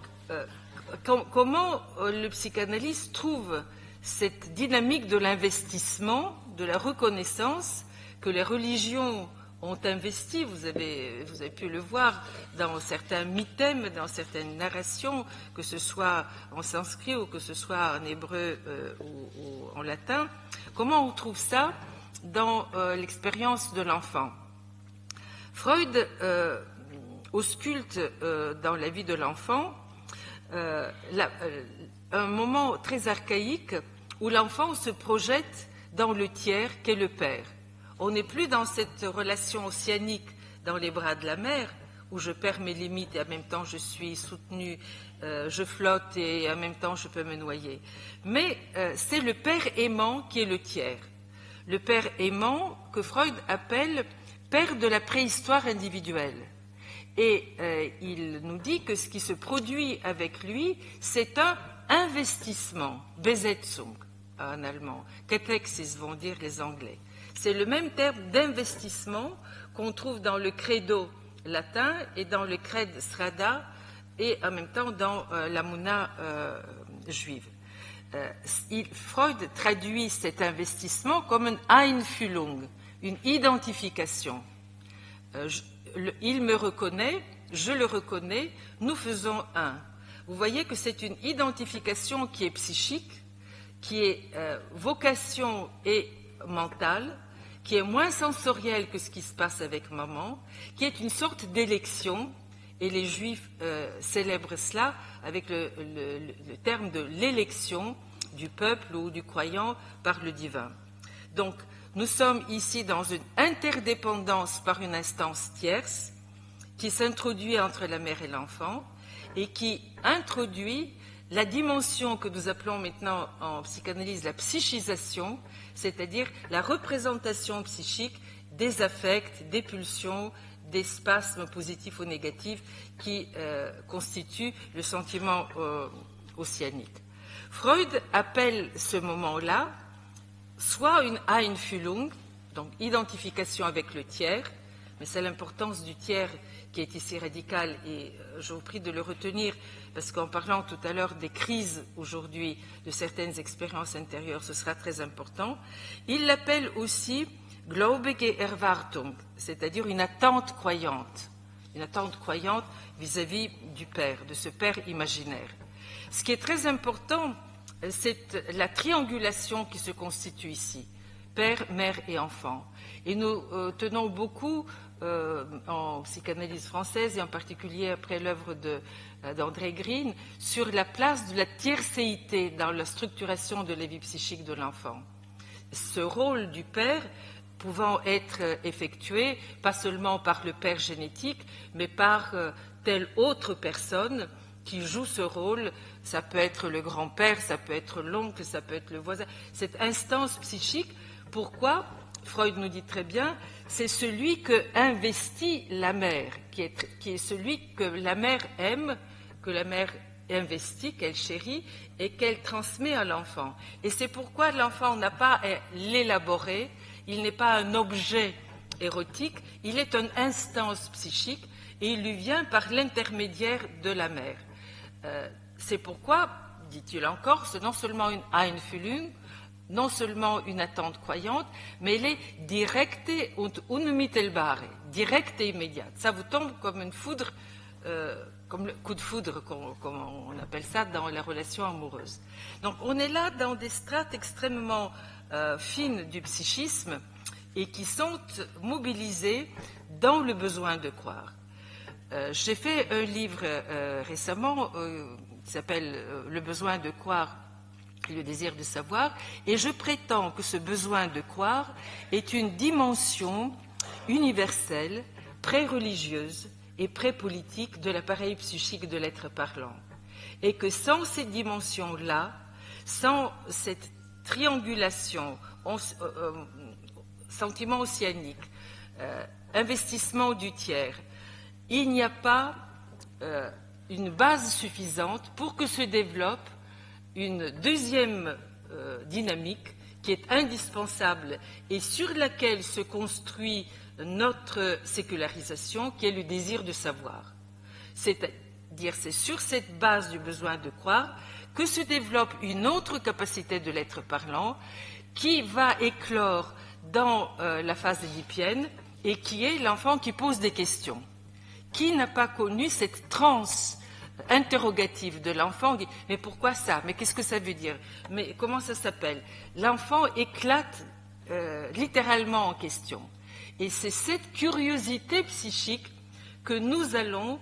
comment le psychanalyste trouve cette dynamique de l'investissement, de la reconnaissance que les religions ont investi, vous avez pu le voir dans certains mythèmes, dans certaines narrations, que ce soit en sanskrit ou que ce soit en hébreu ou en latin. Comment on trouve ça dans l'expérience de l'enfant? Freud ausculte dans la vie de l'enfant un moment très archaïque où l'enfant se projette dans le tiers qu'est le père. On n'est plus dans cette relation océanique dans les bras de la mer, où je perds mes limites et en même temps je suis soutenu, je flotte et en même temps je peux me noyer. Mais c'est le père aimant qui est le tiers. Le père aimant que Freud appelle père de la préhistoire individuelle. Et il nous dit que ce qui se produit avec lui, c'est un investissement, Besetzung en allemand, Katexis vont dire les Anglais. C'est le même terme d'investissement qu'on trouve dans le credo latin et dans le cred srada et en même temps dans la mouna juive. Freud traduit cet investissement comme une Einfühlung, une identification. Il me reconnaît, je le reconnais, nous faisons un. Vous voyez que c'est une identification qui est psychique, qui est vocation et mentale, qui est moins sensorielle que ce qui se passe avec maman, qui est une sorte d'élection, et les Juifs célèbrent cela avec le terme de l'élection du peuple ou du croyant par le divin. Donc, nous sommes ici dans une interdépendance par une instance tierce qui s'introduit entre la mère et l'enfant et qui introduit la dimension que nous appelons maintenant en psychanalyse la psychisation, c'est-à-dire la représentation psychique des affects, des pulsions, des spasmes positifs ou négatifs qui constituent le sentiment océanique. Freud appelle ce moment-là soit une Einfühlung, donc identification avec le tiers, mais c'est l'importance du tiers qui est ici radicale et je vous prie de le retenir parce qu'en parlant tout à l'heure des crises aujourd'hui, de certaines expériences intérieures, ce sera très important. Il l'appelle aussi Glaubige Erwartung, c'est-à-dire une attente croyante vis-à-vis du Père, de ce Père imaginaire. Ce qui est très important, c'est la triangulation qui se constitue ici, père, mère et enfant. Et nous tenons beaucoup, en psychanalyse française et en particulier après l'œuvre d'André Green, sur la place de la tiercéité dans la structuration de la vie psychique de l'enfant. Ce rôle du père pouvant être effectué pas seulement par le père génétique, mais par telle autre personne qui joue ce rôle. Ça peut être le grand-père, ça peut être l'oncle, ça peut être le voisin. Cette instance psychique, pourquoi? Freud nous dit très bien, c'est celui que investit la mère, qui est celui que la mère aime, que la mère investit, qu'elle chérit et qu'elle transmet à l'enfant. Et c'est pourquoi l'enfant n'a pas à l'élaborer, il n'est pas un objet érotique, il est une instance psychique et il lui vient par l'intermédiaire de la mère. C'est pourquoi, dit-il encore, c'est non seulement une Einfühlung, non seulement une attente croyante, mais elle est directe und unmittelbare, directe et immédiate. Ça vous tombe comme une foudre, comme le coup de foudre, comme on appelle ça dans la relation amoureuse. Donc on est là dans des strates extrêmement fines du psychisme et qui sont mobilisées dans le besoin de croire. J'ai fait un livre récemment qui s'appelle « Le besoin de croire ». Le désir de savoir, et je prétends que ce besoin de croire est une dimension universelle, pré-religieuse et pré-politique de l'appareil psychique de l'être parlant. Et que sans cette dimension-là, sans cette triangulation, sentiment océanique, investissement du tiers, il n'y a pas une base suffisante pour que se développe une deuxième dynamique qui est indispensable et sur laquelle se construit notre sécularisation, qui est le désir de savoir. C'est-à-dire, c'est sur cette base du besoin de croire que se développe une autre capacité de l'être parlant qui va éclore dans la phase édipienne et qui est l'enfant qui pose des questions. Qui n'a pas connu cette transe interrogative de l'enfant, mais pourquoi ça? Mais qu'est-ce que ça veut dire? Mais comment ça s'appelle? L'enfant éclate littéralement en question. Et c'est cette curiosité psychique que nous allons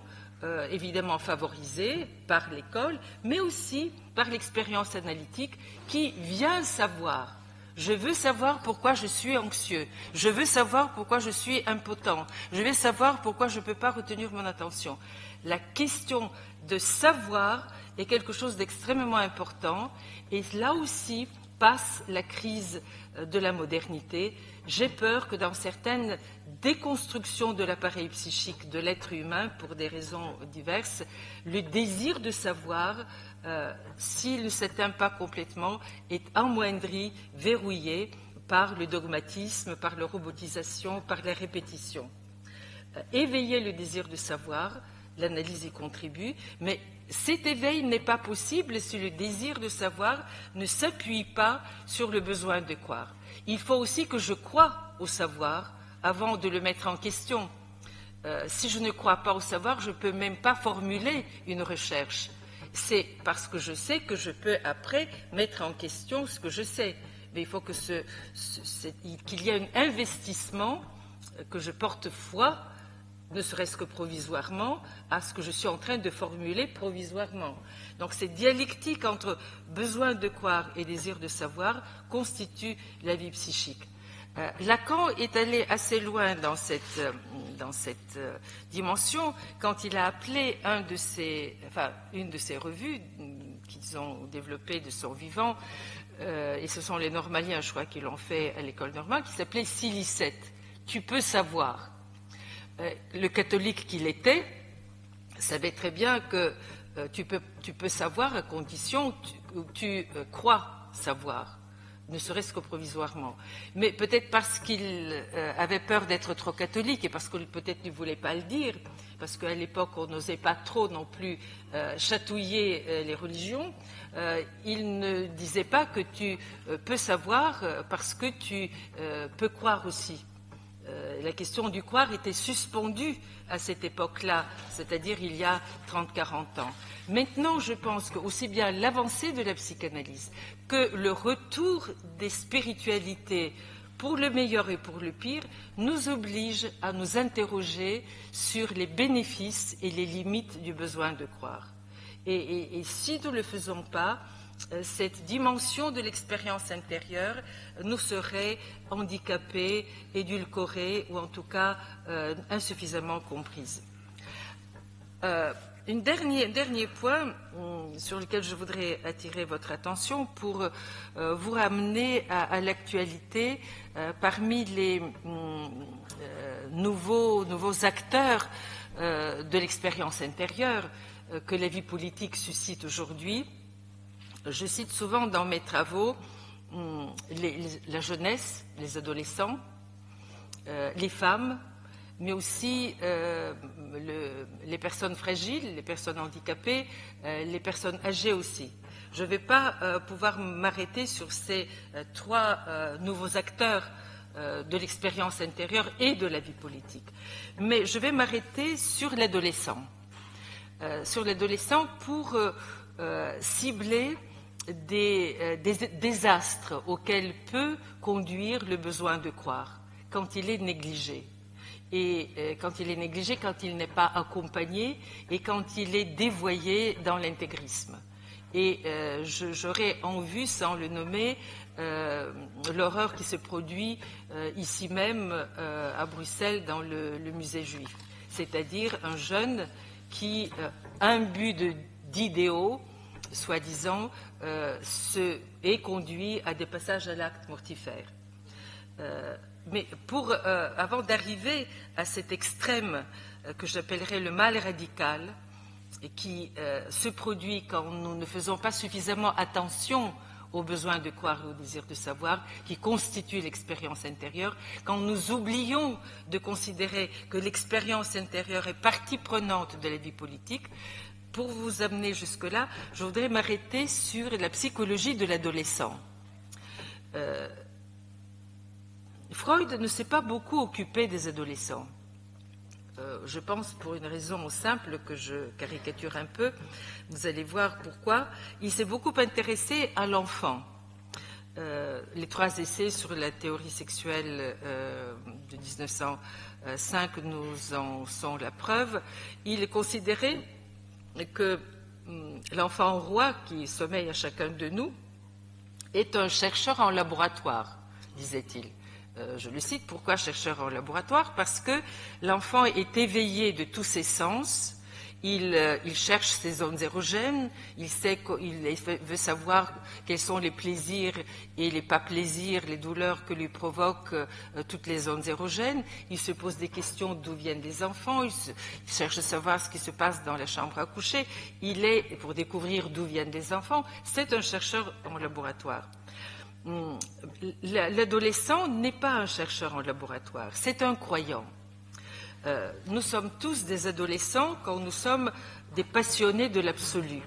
évidemment favoriser par l'école, mais aussi par l'expérience analytique qui vient savoir. Je veux savoir pourquoi je suis anxieux. Je veux savoir pourquoi je suis impotent. Je veux savoir pourquoi je ne peux pas retenir mon attention. La question de savoir est quelque chose d'extrêmement important et là aussi passe la crise de la modernité. J'ai peur que dans certaines déconstructions de l'appareil psychique de l'être humain, pour des raisons diverses, le désir de savoir, s'il ne s'éteint pas complètement, est amoindri, verrouillé par le dogmatisme, par la robotisation, par la répétition. Éveiller le désir de savoir, l'analyse y contribue, mais cet éveil n'est pas possible si le désir de savoir ne s'appuie pas sur le besoin de croire. Il faut aussi que je croie au savoir avant de le mettre en question. Si je ne crois pas au savoir, je ne peux même pas formuler une recherche. C'est parce que je sais que je peux après mettre en question ce que je sais. Mais il faut que qu'il y ait un investissement, que je porte foi, ne serait-ce que provisoirement, à ce que je suis en train de formuler provisoirement. Donc cette dialectique entre besoin de croire et désir de savoir constitue la vie psychique. Lacan est allé assez loin dans cette dimension quand il a appelé une de ses revues qu'ils ont développées de son vivant, et ce sont les normaliens, je crois, qui l'ont fait à l'école normale, qui s'appelait Silicette. Tu peux savoir. Le catholique qu'il était savait très bien que tu peux savoir à condition que tu crois savoir, ne serait-ce que provisoirement. Mais peut-être parce qu'il avait peur d'être trop catholique et parce qu'il peut-être ne voulait pas le dire, parce qu'à l'époque on n'osait pas trop non plus chatouiller les religions, il ne disait pas que tu peux savoir parce que tu peux croire aussi. La question du croire était suspendue à cette époque-là, c'est-à-dire il y a 30-40 ans. Maintenant, je pense que aussi bien l'avancée de la psychanalyse que le retour des spiritualités, pour le meilleur et pour le pire, nous oblige à nous interroger sur les bénéfices et les limites du besoin de croire. Et si nous ne le faisons pas, cette dimension de l'expérience intérieure nous serait handicapée, édulcorée ou en tout cas insuffisamment comprise. Un dernier point sur lequel je voudrais attirer votre attention pour vous ramener à l'actualité parmi les nouveaux acteurs de l'expérience intérieure que la vie politique suscite aujourd'hui. Je cite souvent dans mes travaux la jeunesse, les adolescents, les femmes, mais aussi les personnes fragiles, les personnes handicapées, les personnes âgées aussi. Je ne vais pas pouvoir m'arrêter sur ces trois nouveaux acteurs de l'expérience intérieure et de la vie politique. Mais je vais m'arrêter sur l'adolescent. Sur l'adolescent pour cibler des désastres auxquels peut conduire le besoin de croire quand il est négligé. Et quand il est négligé, quand il n'est pas accompagné et quand il est dévoyé dans l'intégrisme. Et j'aurais en vue, sans le nommer, l'horreur qui se produit ici même à Bruxelles dans le musée juif. C'est-à-dire un jeune qui, imbu d'idéaux, soi-disant, est conduit à des passages à l'acte mortifère. Mais avant d'arriver à cet extrême que j'appellerais le mal radical, et qui se produit quand nous ne faisons pas suffisamment attention au besoin de croire et au désir de savoir, qui constitue l'expérience intérieure, quand nous oublions de considérer que l'expérience intérieure est partie prenante de la vie politique, pour vous amener jusque-là, je voudrais m'arrêter sur la psychologie de l'adolescent. Freud ne s'est pas beaucoup occupé des adolescents. Je pense pour une raison simple que je caricature un peu, vous allez voir pourquoi. Il s'est beaucoup intéressé à l'enfant. Les trois essais sur la théorie sexuelle de 1905 nous en sont la preuve. Il considérait que l'enfant roi qui sommeille à chacun de nous est un chercheur en laboratoire, disait-il. Je le cite, pourquoi chercheur en laboratoire? Parce que l'enfant est éveillé de tous ses sens, il cherche ses zones érogènes, il veut savoir quels sont les plaisirs et les pas plaisirs, les douleurs que lui provoquent toutes les zones érogènes, il se pose des questions d'où viennent les enfants, il cherche à savoir ce qui se passe dans la chambre à coucher, pour découvrir d'où viennent les enfants, c'est un chercheur en laboratoire. L'adolescent n'est pas un chercheur en laboratoire, c'est un croyant. Nous sommes tous des adolescents quand nous sommes des passionnés de l'absolu.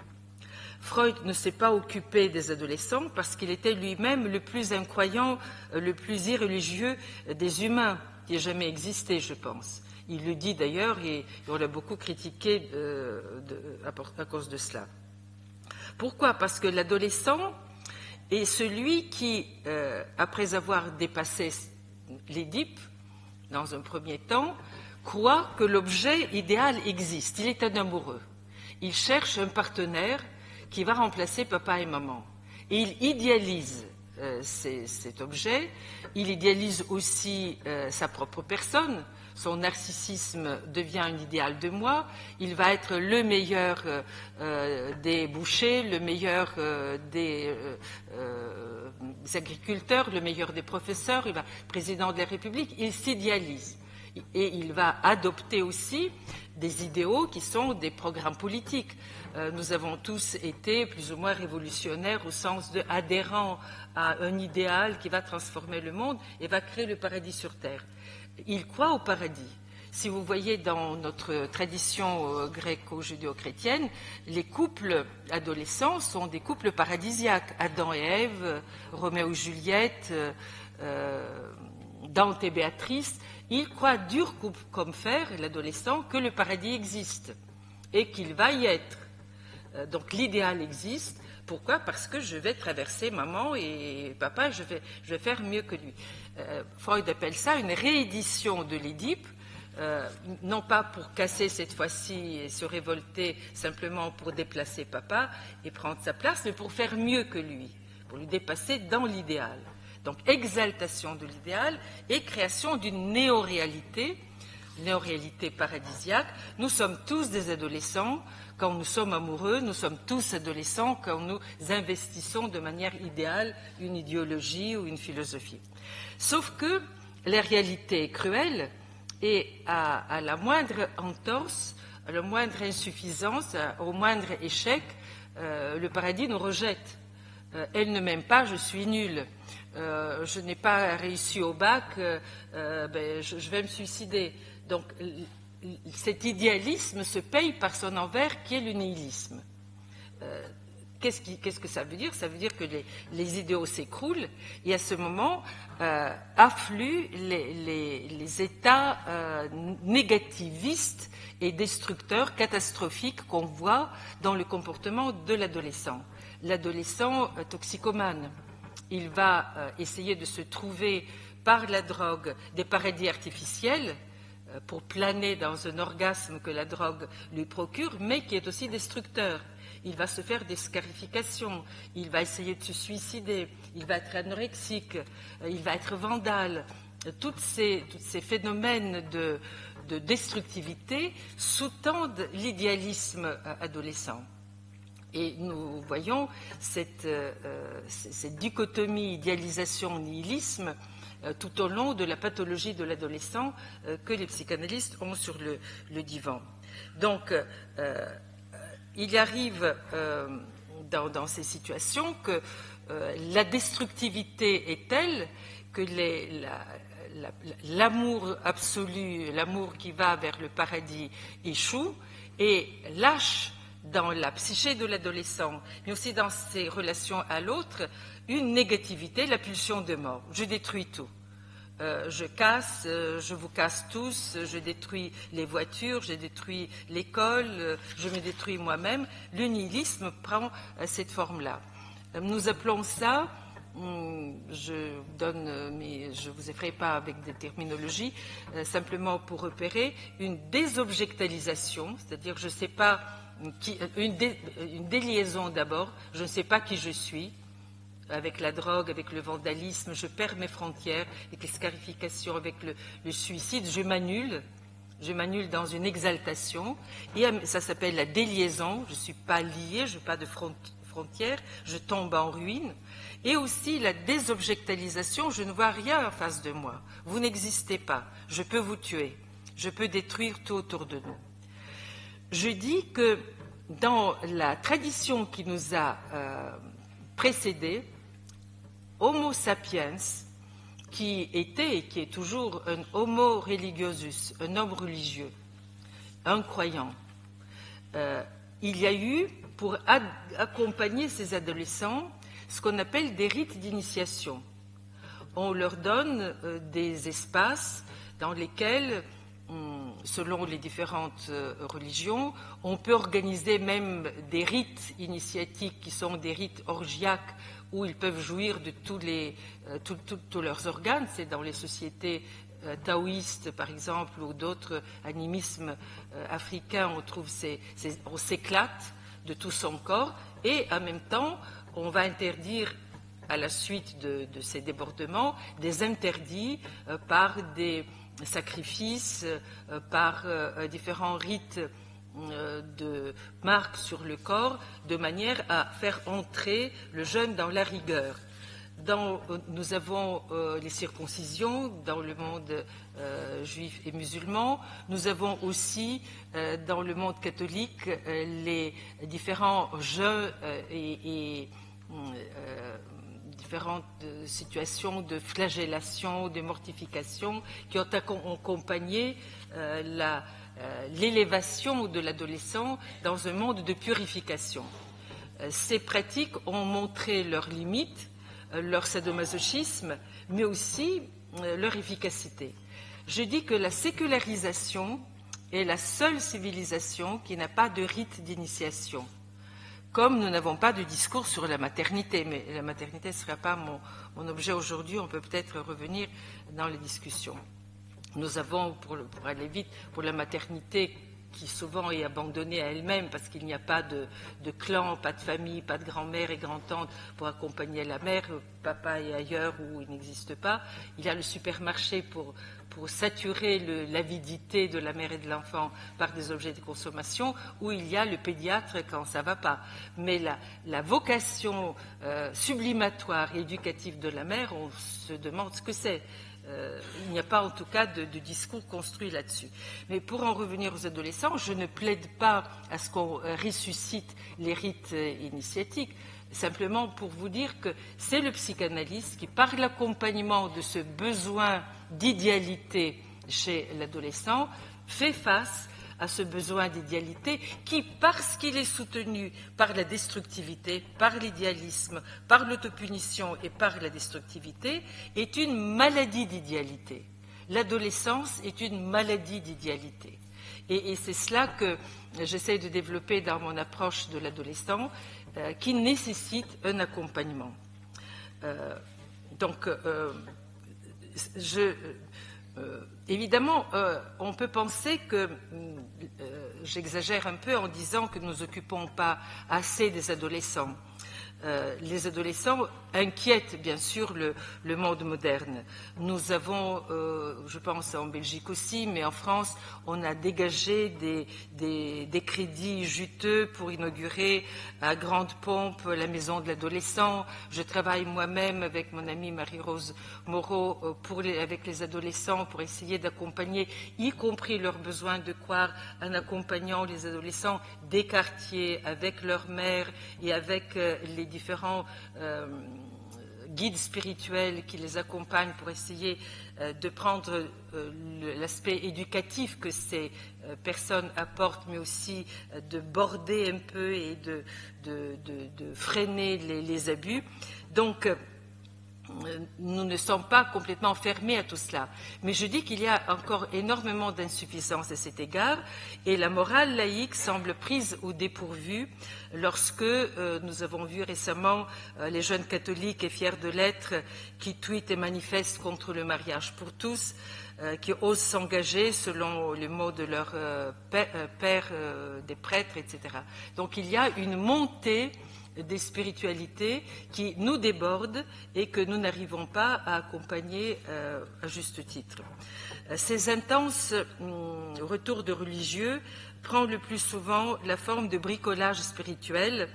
Freud ne s'est pas occupé des adolescents parce qu'il était lui-même le plus incroyant, le plus irreligieux des humains qui ait jamais existé, je pense. Il le dit d'ailleurs et on l'a beaucoup critiqué à cause de cela. Pourquoi? Parce que l'adolescent est celui qui, après avoir dépassé l'Édipe, dans un premier temps, croit que l'objet idéal existe. Il est un amoureux. Il cherche un partenaire qui va remplacer papa et maman. Et il idéalise cet objet. Il idéalise aussi sa propre personne. Son narcissisme devient un idéal de moi. Il va être le meilleur des bouchers, le meilleur des agriculteurs, le meilleur des professeurs. Il va être président de la République. Il s'idéalise. Et il va adopter aussi des idéaux qui sont des programmes politiques. Nous avons tous été plus ou moins révolutionnaires au sens de adhérents à un idéal qui va transformer le monde et va créer le paradis sur Terre. Il croit au paradis. Si vous voyez dans notre tradition gréco-judéo-chrétienne, les couples adolescents sont des couples paradisiaques. Adam et Ève, Roméo et Juliette, Dante et Béatrice. Il croit dur comme fer, l'adolescent, que le paradis existe et qu'il va y être. Donc l'idéal existe. Pourquoi? Parce que je vais traverser maman et papa, je vais faire mieux que lui. Freud appelle ça une réédition de l'Édipe, non pas pour casser cette fois-ci et se révolter simplement pour déplacer papa et prendre sa place, mais pour faire mieux que lui, pour lui dépasser dans l'idéal. Donc exaltation de l'idéal et création d'une néo-réalité néo-réalité paradisiaque. Nous sommes tous des adolescents quand nous sommes amoureux, nous sommes tous adolescents quand nous investissons de manière idéale une idéologie ou une philosophie. Sauf que la réalité est cruelle et à la moindre entorse, à la moindre insuffisance, au moindre échec, le paradis nous rejette. Elle ne m'aime pas, je suis nulle. Je n'ai pas réussi au bac, je vais me suicider. Donc cet idéalisme se paye par son envers qui est le nihilisme. Qu'est-ce que ça veut dire? Ça veut dire que les idéaux s'écroulent et à ce moment affluent les états négativistes et destructeurs, catastrophiques qu'on voit dans le comportement de l'adolescent. L'adolescent toxicomane, il va essayer de se trouver par la drogue des paradis artificiels pour planer dans un orgasme que la drogue lui procure, mais qui est aussi destructeur. Il va se faire des scarifications, il va essayer de se suicider, il va être anorexique, il va être vandale. Tous ces phénomènes de destructivité sous-tendent l'idéalisme adolescent. Et nous voyons cette dichotomie idéalisation-nihilisme tout au long de la pathologie de l'adolescent que les psychanalystes ont sur le divan. Donc, il arrive dans ces situations que la destructivité est telle que l'amour absolu, l'amour qui va vers le paradis échoue et lâche dans la psyché de l'adolescent, mais aussi dans ses relations à l'autre, une négativité, la pulsion de mort. Je détruis tout. Je vous casse tous, je détruis les voitures, je détruis l'école, je me détruis moi-même. Le nihilisme prend cette forme-là. Nous appelons ça, je ne vous effraie pas avec des terminologies, simplement pour repérer une désobjectalisation, c'est-à-dire je ne sais pas, une déliaison d'abord, je ne sais pas qui je suis. Avec la drogue, avec le vandalisme, je perds mes frontières, avec les scarifications, avec le suicide, je m'annule dans une exaltation, et ça s'appelle la déliaison, je ne suis pas lié, je n'ai pas de frontières, je tombe en ruine, et aussi la désobjectalisation, je ne vois rien en face de moi, vous n'existez pas, je peux vous tuer, je peux détruire tout autour de nous. Je dis que dans la tradition qui nous a précédés, Homo sapiens, qui était et qui est toujours un homo religiosus, un homme religieux, un croyant, il y a eu, pour accompagner ces adolescents, ce qu'on appelle des rites d'initiation. On leur donne des espaces dans lesquels, selon les différentes religions, on peut organiser même des rites initiatiques qui sont des rites orgiaques où ils peuvent jouir de tous leurs organes. C'est dans les sociétés taoïstes, par exemple, ou d'autres animismes africains, on s'éclate de tout son corps, et en même temps, on va interdire, à la suite de ces débordements, des interdits par des sacrifices, par différents rites de marques sur le corps, de manière à faire entrer le jeune dans la rigueur. Nous avons les circoncisions dans le monde juif et musulman. Nous avons aussi dans le monde catholique les différents jeux et différentes situations de flagellation, de mortification qui ont accompagné l'élévation de l'adolescent dans un monde de purification. Ces pratiques ont montré leurs limites, leur sadomasochisme, mais aussi leur efficacité. Je dis que la sécularisation est la seule civilisation qui n'a pas de rite d'initiation. Comme nous n'avons pas de discours sur la maternité, mais la maternité ne sera pas mon objet aujourd'hui, on peut peut-être revenir dans les discussions. Nous avons, pour aller vite, pour la maternité qui souvent est abandonnée à elle-même parce qu'il n'y a pas de clan, pas de famille, pas de grand-mère et grand-tante pour accompagner la mère, papa est ailleurs où il n'existe pas. Il y a le supermarché pour saturer l'avidité de la mère et de l'enfant par des objets de consommation, où il y a le pédiatre quand ça ne va pas. Mais la vocation sublimatoire et éducative de la mère, on se demande ce que c'est. Il n'y a pas en tout cas de discours construit là-dessus. Mais pour en revenir aux adolescents, je ne plaide pas à ce qu'on ressuscite les rites initiatiques, simplement pour vous dire que c'est le psychanalyste qui, par l'accompagnement de ce besoin d'idéalité chez l'adolescent, fait face à ce besoin d'idéalité qui, parce qu'il est soutenu par la destructivité, par l'idéalisme, par l'autopunition et par la destructivité, est une maladie d'idéalité. L'adolescence est une maladie d'idéalité. Et c'est cela que j'essaie de développer dans mon approche de l'adolescent, qui nécessite un accompagnement. Évidemment, on peut penser que j'exagère un peu en disant que nous ne nous occupons pas assez des adolescents. Les adolescents inquiètent bien sûr le monde moderne. Nous avons, je pense en Belgique aussi, mais en France, on a dégagé des crédits juteux pour inaugurer à grande pompe la maison de l'adolescent. Je travaille moi-même avec mon amie Marie-Rose Moreau avec les adolescents pour essayer d'accompagner, y compris leurs besoins de croire, en accompagnant les adolescents des quartiers avec leurs mères et avec les différents guides spirituels qui les accompagnent pour essayer de prendre l'aspect éducatif que ces personnes apportent, mais aussi de border un peu et de freiner les abus. Donc, nous ne sommes pas complètement fermés à tout cela. Mais je dis qu'il y a encore énormément d'insuffisances à cet égard et la morale laïque semble prise au dépourvu lorsque nous avons vu récemment les jeunes catholiques et fiers de l'être qui tweetent et manifestent contre le mariage pour tous, qui osent s'engager selon les mots de leur père, des prêtres, etc. Donc il y a une montée des spiritualités qui nous débordent et que nous n'arrivons pas à accompagner à juste titre. Ces intenses retours de religieux prennent le plus souvent la forme de bricolage spirituel.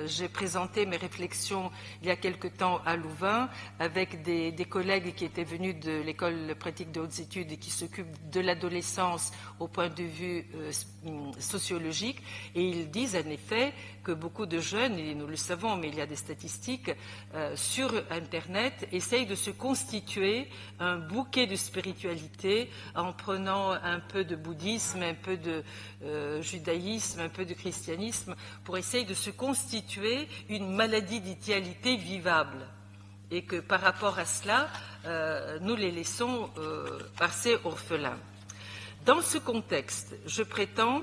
J'ai présenté mes réflexions il y a quelque temps à Louvain avec des collègues qui étaient venus de l'école pratique de hautes études et qui s'occupent de l'adolescence au point de vue sociologique, et ils disent en effet que beaucoup de jeunes, et nous le savons, mais il y a des statistiques, sur Internet essayent de se constituer un bouquet de spiritualité en prenant un peu de bouddhisme, un peu de judaïsme, un peu de christianisme, pour essayer de se constituer une maladie d'idéalité vivable. Et que par rapport à cela, nous les laissons passer orphelins. Dans ce contexte, je prétends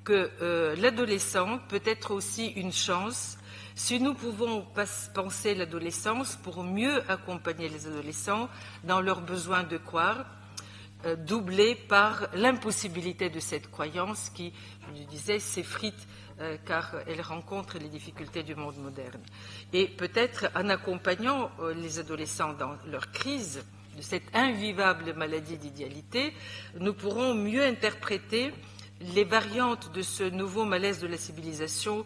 que l'adolescent peut être aussi une chance si nous pouvons penser l'adolescence pour mieux accompagner les adolescents dans leurs besoins de croire, doublé par l'impossibilité de cette croyance qui, je le disais, s'effrite car elle rencontre les difficultés du monde moderne. Et peut-être en accompagnant les adolescents dans leur crise de cette invivable maladie d'idéalité, nous pourrons mieux interpréter les variantes de ce nouveau malaise de la civilisation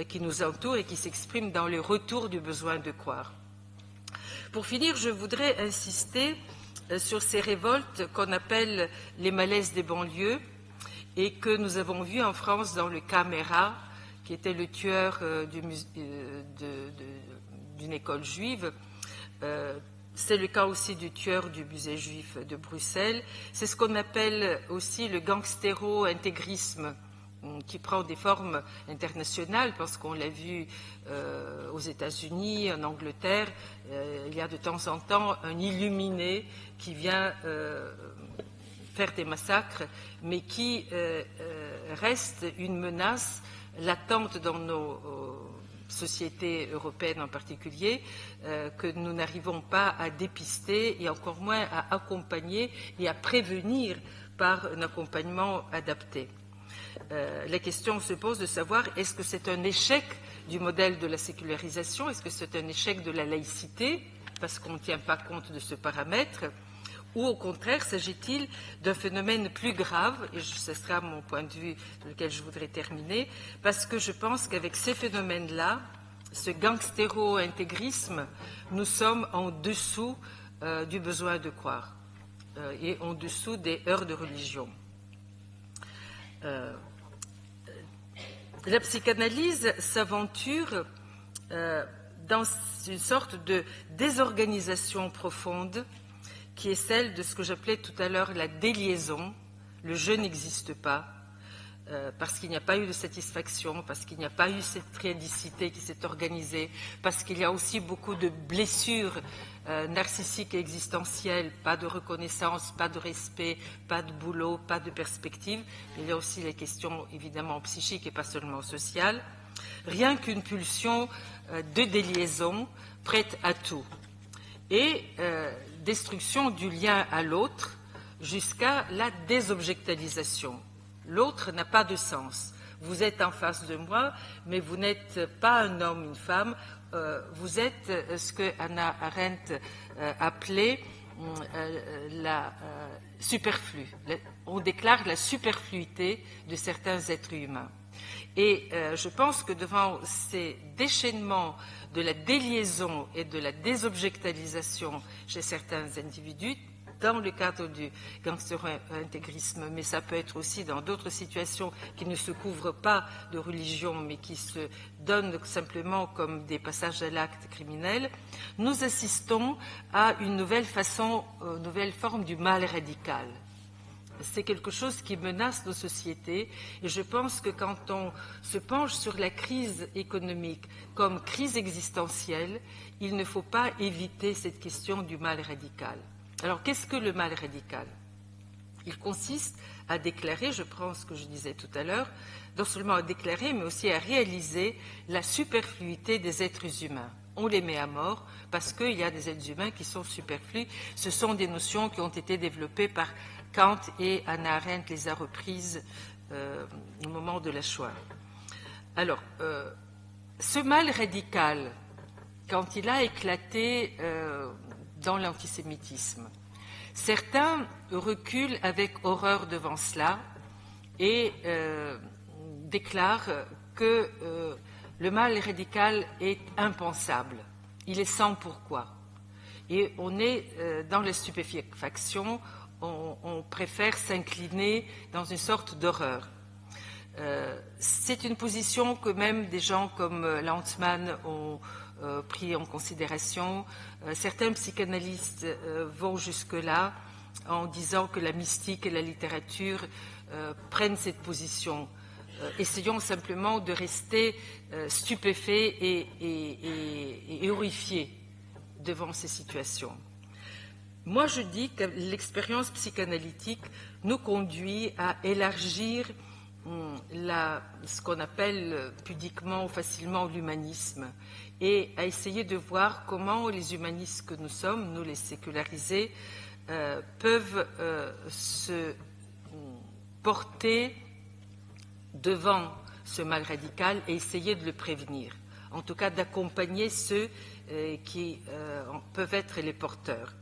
qui nous entoure et qui s'exprime dans le retour du besoin de croire. Pour finir, je voudrais insister sur ces révoltes qu'on appelle les malaises des banlieues et que nous avons vues en France dans le cas Mera, qui était le tueur d'une école juive. C'est le cas aussi du tueur du musée juif de Bruxelles. C'est ce qu'on appelle aussi le gangstéro-intégrisme qui prend des formes internationales parce qu'on l'a vu aux États-Unis, en Angleterre. Il y a de temps en temps un illuminé qui vient faire des massacres, mais qui reste une menace latente dans nos sociétés européennes en particulier, que nous n'arrivons pas à dépister et encore moins à accompagner et à prévenir par un accompagnement adapté. la question se pose de savoir est-ce que c'est un échec du modèle de la sécularisation, est-ce que c'est un échec de la laïcité, parce qu'on ne tient pas compte de ce paramètre, ou au contraire, s'agit-il d'un phénomène plus grave, et ce sera mon point de vue sur lequel je voudrais terminer, parce que je pense qu'avec ces phénomènes-là, ce gangstéro-intégrisme, nous sommes en dessous du besoin de croire et en dessous des heures de religion. La psychanalyse s'aventure dans une sorte de désorganisation profonde qui est celle de ce que j'appelais tout à l'heure la déliaison. Le je n'existe pas, parce qu'il n'y a pas eu de satisfaction, parce qu'il n'y a pas eu cette triadicité qui s'est organisée, parce qu'il y a aussi beaucoup de blessures narcissiques et existentielles, pas de reconnaissance, pas de respect, pas de boulot, pas de perspective. Il y a aussi les questions évidemment psychiques et pas seulement sociales. Rien qu'une pulsion de déliaison prête à tout. Et destruction du lien à l'autre jusqu'à la désobjectalisation. L'autre n'a pas de sens. Vous êtes en face de moi, mais vous n'êtes pas un homme, une femme. Vous êtes ce que Hannah Arendt appelait la superflue. On déclare la superfluité de certains êtres humains. Et je pense que devant ces déchaînements de la déliaison et de la désobjectalisation chez certains individus, dans le cadre du gangstéro-intégrisme, mais ça peut être aussi dans d'autres situations qui ne se couvrent pas de religion, mais qui se donnent simplement comme des passages à l'acte criminel, nous assistons à une nouvelle forme du mal radical. C'est quelque chose qui menace nos sociétés et je pense que quand on se penche sur la crise économique comme crise existentielle, il ne faut pas éviter cette question du mal radical. Alors, qu'est-ce que le mal radical? Il consiste à déclarer, je prends ce que je disais tout à l'heure, non seulement à déclarer, mais aussi à réaliser la superfluité des êtres humains. On les met à mort parce qu'il y a des êtres humains qui sont superflus. Ce sont des notions qui ont été développées par Kant et Hannah Arendt les a reprises au moment de la Shoah. Alors, ce mal radical, quand il a éclaté dans l'antisémitisme, certains reculent avec horreur devant cela et déclarent que le mal radical est impensable, il est sans pourquoi. Et on est dans la stupéfaction, on préfère s'incliner dans une sorte d'horreur. C'est une position que même des gens comme Lanzmann ont pris en considération. Certains psychanalystes vont jusque-là en disant que la mystique et la littérature prennent cette position. Essayons simplement de rester stupéfaits et horrifiés devant ces situations. Moi, je dis que l'expérience psychanalytique nous conduit à élargir ce qu'on appelle pudiquement ou facilement l'humanisme et à essayer de voir comment les humanistes que nous sommes, nous les sécularisés, peuvent se porter devant ce mal radical et essayer de le prévenir. En tout cas, d'accompagner ceux qui peuvent être les porteurs.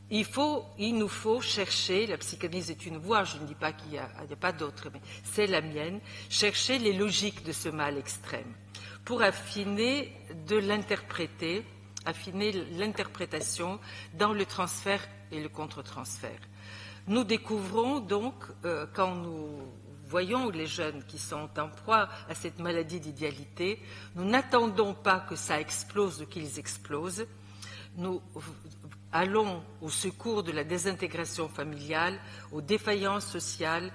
Il nous faut chercher, la psychanalyse est une voie, je ne dis pas qu'il n'y a pas d'autre, mais c'est la mienne, chercher les logiques de ce mal extrême pour affiner l'interprétation dans le transfert et le contre-transfert. Nous découvrons donc, quand nous voyons les jeunes qui sont en proie à cette maladie d'idéalité, nous n'attendons pas que ça explose ou qu'ils explosent. Nous allons au secours de la désintégration familiale, aux défaillances sociales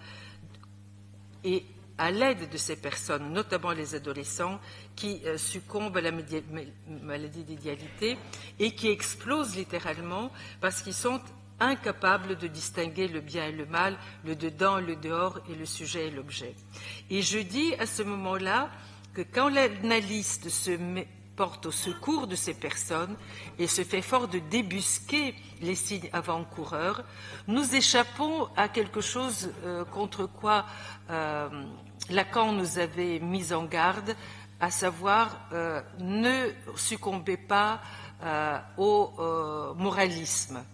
et à l'aide de ces personnes, notamment les adolescents, qui succombent à la maladie d'idéalité et qui explosent littéralement parce qu'ils sont incapables de distinguer le bien et le mal, le dedans, le dehors et le sujet et l'objet. Et je dis à ce moment-là que quand l'analyste se porte au secours de ces personnes et se fait fort de débusquer les signes avant-coureurs, nous échappons à quelque chose contre quoi Lacan nous avait mis en garde, à savoir ne succombez pas au moralisme,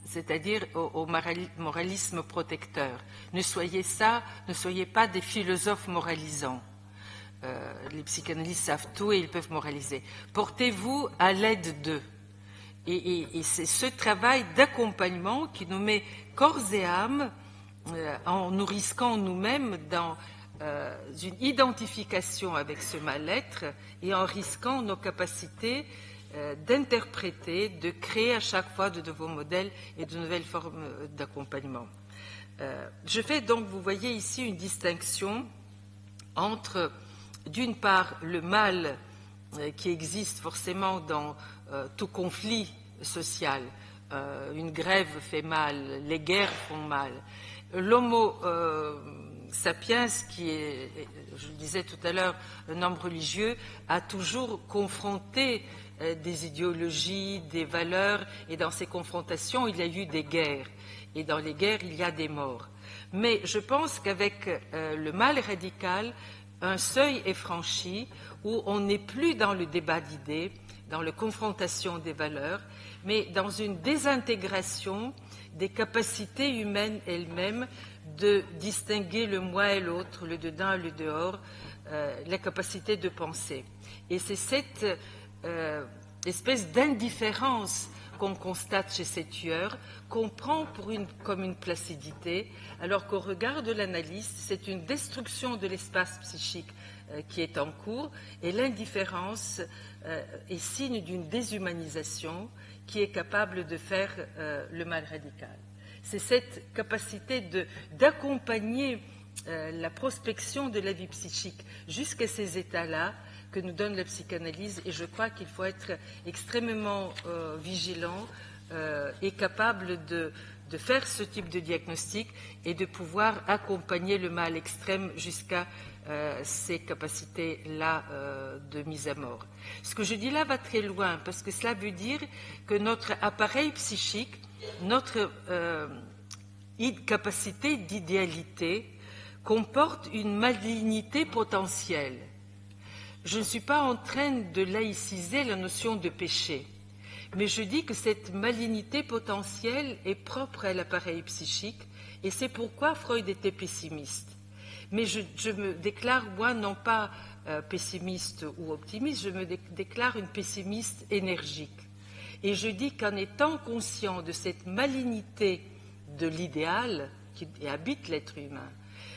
c'est-à-dire au moralisme protecteur. Ne soyez pas des philosophes moralisants. Les psychanalystes savent tout et ils peuvent moraliser. Portez-vous à l'aide d'eux. Et c'est ce travail d'accompagnement qui nous met corps et âme en nous risquant nous-mêmes dans une identification avec ce mal-être et en risquant nos capacités d'interpréter, de créer à chaque fois de nouveaux modèles et de nouvelles formes d'accompagnement. Je fais donc, vous voyez ici, une distinction entre, d'une part, le mal qui existe forcément dans tout conflit social. Une grève fait mal, les guerres font mal. L'homo sapiens, qui est, je le disais tout à l'heure, un homme religieux, a toujours confronté des idéologies, des valeurs, et dans ces confrontations, il y a eu des guerres. Et dans les guerres, il y a des morts. Mais je pense qu'avec le mal radical, un seuil est franchi où on n'est plus dans le débat d'idées, dans la confrontation des valeurs, mais dans une désintégration des capacités humaines elles-mêmes de distinguer le moi et l'autre, le dedans et le dehors, la capacité de penser. Et c'est cette espèce d'indifférence qu'on constate chez ces tueurs, qu'on prend comme une placidité, alors qu'au regard de l'analyste, c'est une destruction de l'espace psychique qui est en cours, et l'indifférence est signe d'une déshumanisation qui est capable de faire le mal radical. C'est cette capacité d'accompagner la prospection de la vie psychique jusqu'à ces états-là que nous donne la psychanalyse, et je crois qu'il faut être extrêmement vigilant et capable de faire ce type de diagnostic et de pouvoir accompagner le mal extrême jusqu'à ces capacités-là de mise à mort. Ce que je dis là va très loin, parce que cela veut dire que notre appareil psychique, notre capacité d'idéalité comporte une malignité potentielle. Je ne suis pas en train de laïciser la notion de péché, mais je dis que cette malignité potentielle est propre à l'appareil psychique, et c'est pourquoi Freud était pessimiste. Mais je me déclare, moi, non pas pessimiste ou optimiste, je me déclare une pessimiste énergique. Et je dis qu'en étant conscient de cette malignité de l'idéal qui habite l'être humain,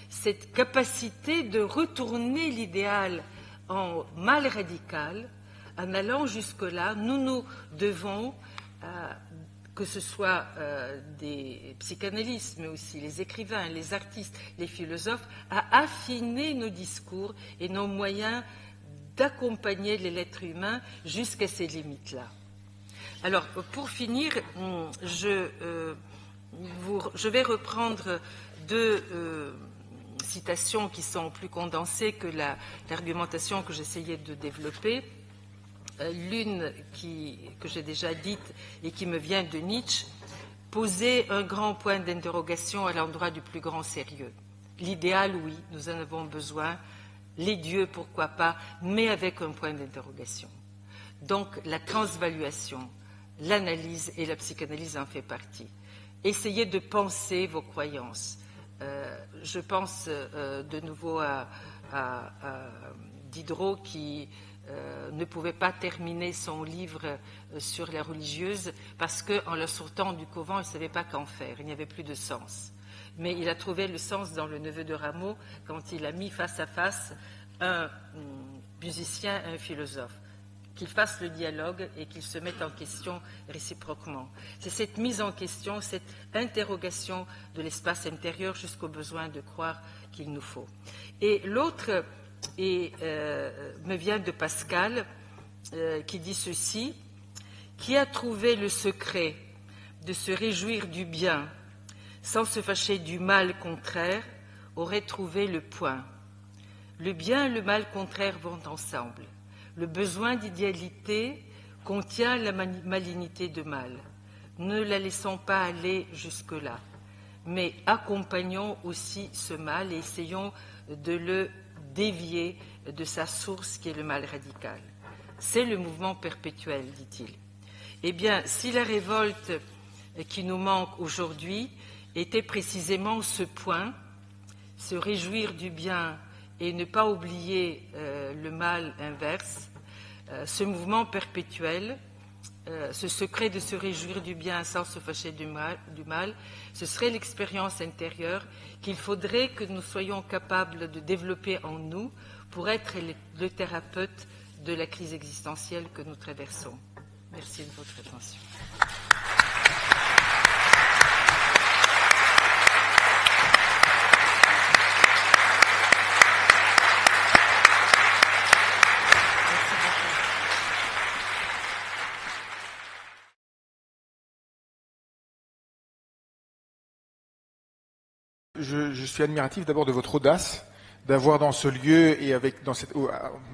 cette capacité de retourner l'idéal en mal radical, en allant jusque-là, nous devons, que ce soit des psychanalystes, mais aussi les écrivains, les artistes, les philosophes, à affiner nos discours et nos moyens d'accompagner l'être humain jusqu'à ces limites-là. Alors, pour finir, je vais reprendre deux citations qui sont plus condensées que l'argumentation que j'essayais de développer. L'une que j'ai déjà dite et qui me vient de Nietzsche, poser un grand point d'interrogation à l'endroit du plus grand sérieux. L'idéal, oui, nous en avons besoin. Les dieux, pourquoi pas, mais avec un point d'interrogation. Donc, la transvaluation, l'analyse et la psychanalyse en fait partie. Essayez de penser vos croyances. Je pense de nouveau à Diderot qui ne pouvait pas terminer son livre sur la religieuse parce qu'en le sortant du couvent, il ne savait pas qu'en faire, il n'y avait plus de sens. Mais il a trouvé le sens dans Le Neveu de Rameau quand il a mis face à face un musicien et un philosophe. Qu'ils fassent le dialogue et qu'ils se mettent en question réciproquement. C'est cette mise en question, cette interrogation de l'espace intérieur jusqu'au besoin de croire qu'il nous faut. Et l'autre me vient de Pascal, qui dit ceci: qui a trouvé le secret de se réjouir du bien sans se fâcher du mal contraire aurait trouvé le point. Le bien et le mal contraire vont ensemble. Le besoin d'idéalité contient la malignité de mal. Ne la laissons pas aller jusque-là, mais accompagnons aussi ce mal et essayons de le dévier de sa source qui est le mal radical. C'est le mouvement perpétuel, dit-il. Eh bien, si la révolte qui nous manque aujourd'hui était précisément ce point, se réjouir du bien et ne pas oublier le mal inverse, ce mouvement perpétuel, ce secret de se réjouir du bien sans se fâcher du mal, ce serait l'expérience intérieure qu'il faudrait que nous soyons capables de développer en nous pour être le thérapeute de la crise existentielle que nous traversons. Merci de votre attention. Je suis admiratif d'abord de votre audace, d'avoir dans ce lieu et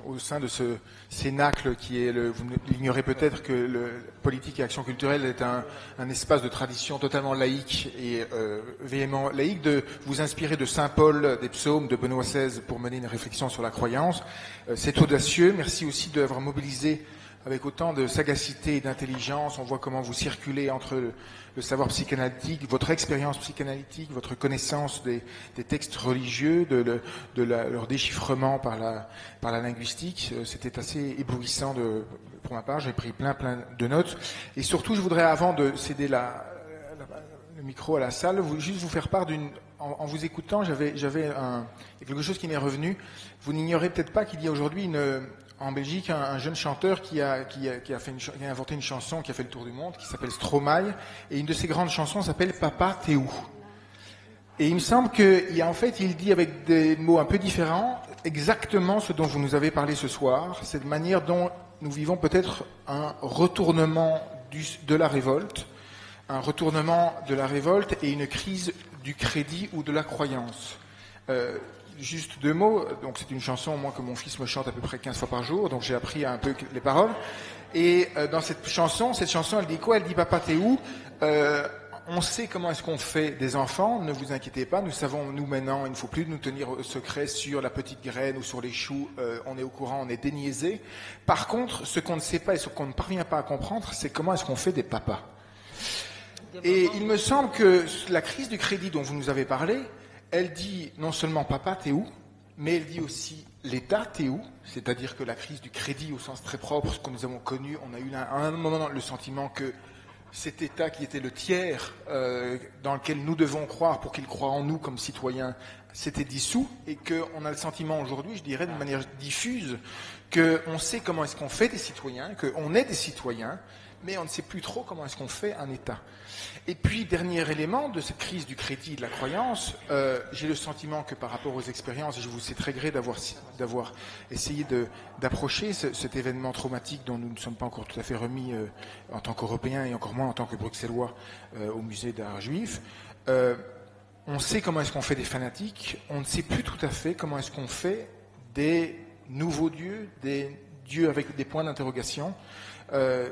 au sein de ce cénacle qui est vous l'ignorez peut-être que le politique et action culturelle est un espace de tradition totalement laïque et véhément laïque, de vous inspirer de Saint Paul, des psaumes, de Benoît XVI pour mener une réflexion sur la croyance. C'est audacieux. Merci aussi d'avoir mobilisé avec autant de sagacité et d'intelligence. On voit comment vous circulez entre le savoir psychanalytique, votre expérience psychanalytique, votre connaissance des textes religieux, leur déchiffrement par la linguistique. C'était assez éblouissant pour ma part. J'ai pris plein de notes. Et surtout, je voudrais, avant de céder le micro à la salle, juste vous faire part en vous écoutant, j'avais quelque chose qui m'est revenu. Vous n'ignorez peut-être pas qu'il y a aujourd'hui en Belgique, un jeune chanteur qui a inventé une chanson qui a fait le tour du monde, qui s'appelle Stromae, et une de ses grandes chansons s'appelle Papa, t'es où? Et il me semble il dit avec des mots un peu différents exactement ce dont vous nous avez parlé ce soir, cette manière dont nous vivons peut-être un retournement de la révolte, et une crise du crédit ou de la croyance. Juste 2 mots, donc c'est une chanson moi que mon fils me chante à peu près 15 fois par jour, donc j'ai appris un peu les paroles. Et dans cette chanson elle dit quoi? Elle dit Papa t'es où? On sait comment est-ce qu'on fait des enfants, ne vous inquiétez pas, nous savons nous maintenant, il ne faut plus nous tenir au secret sur la petite graine ou sur les choux, on est au courant, on est déniaisé. Par contre, ce qu'on ne sait pas et ce qu'on ne parvient pas à comprendre, c'est comment est-ce qu'on fait des papas. Et il me semble que la crise du crédit dont vous nous avez parlé, elle dit non seulement papa, t'es où, mais elle dit aussi l'État, t'es où, c'est-à-dire que la crise du crédit au sens très propre, ce que nous avons connu, on a eu à un moment le sentiment que cet État qui était le tiers dans lequel nous devons croire pour qu'il croie en nous comme citoyens, s'était dissous, et qu'on a le sentiment aujourd'hui, je dirais de manière diffuse, qu'on sait comment est-ce qu'on fait des citoyens, qu'on est des citoyens, mais on ne sait plus trop comment est-ce qu'on fait un État. Et puis, dernier élément de cette crise du crédit et de la croyance, j'ai le sentiment que par rapport aux expériences, et je vous sais très gré d'avoir essayé d'approcher cet événement traumatique dont nous ne sommes pas encore tout à fait remis en tant qu'Européens et encore moins en tant que Bruxellois au musée d'art juif, on sait comment est-ce qu'on fait des fanatiques, on ne sait plus tout à fait comment est-ce qu'on fait des nouveaux dieux, des dieux avec des points d'interrogation,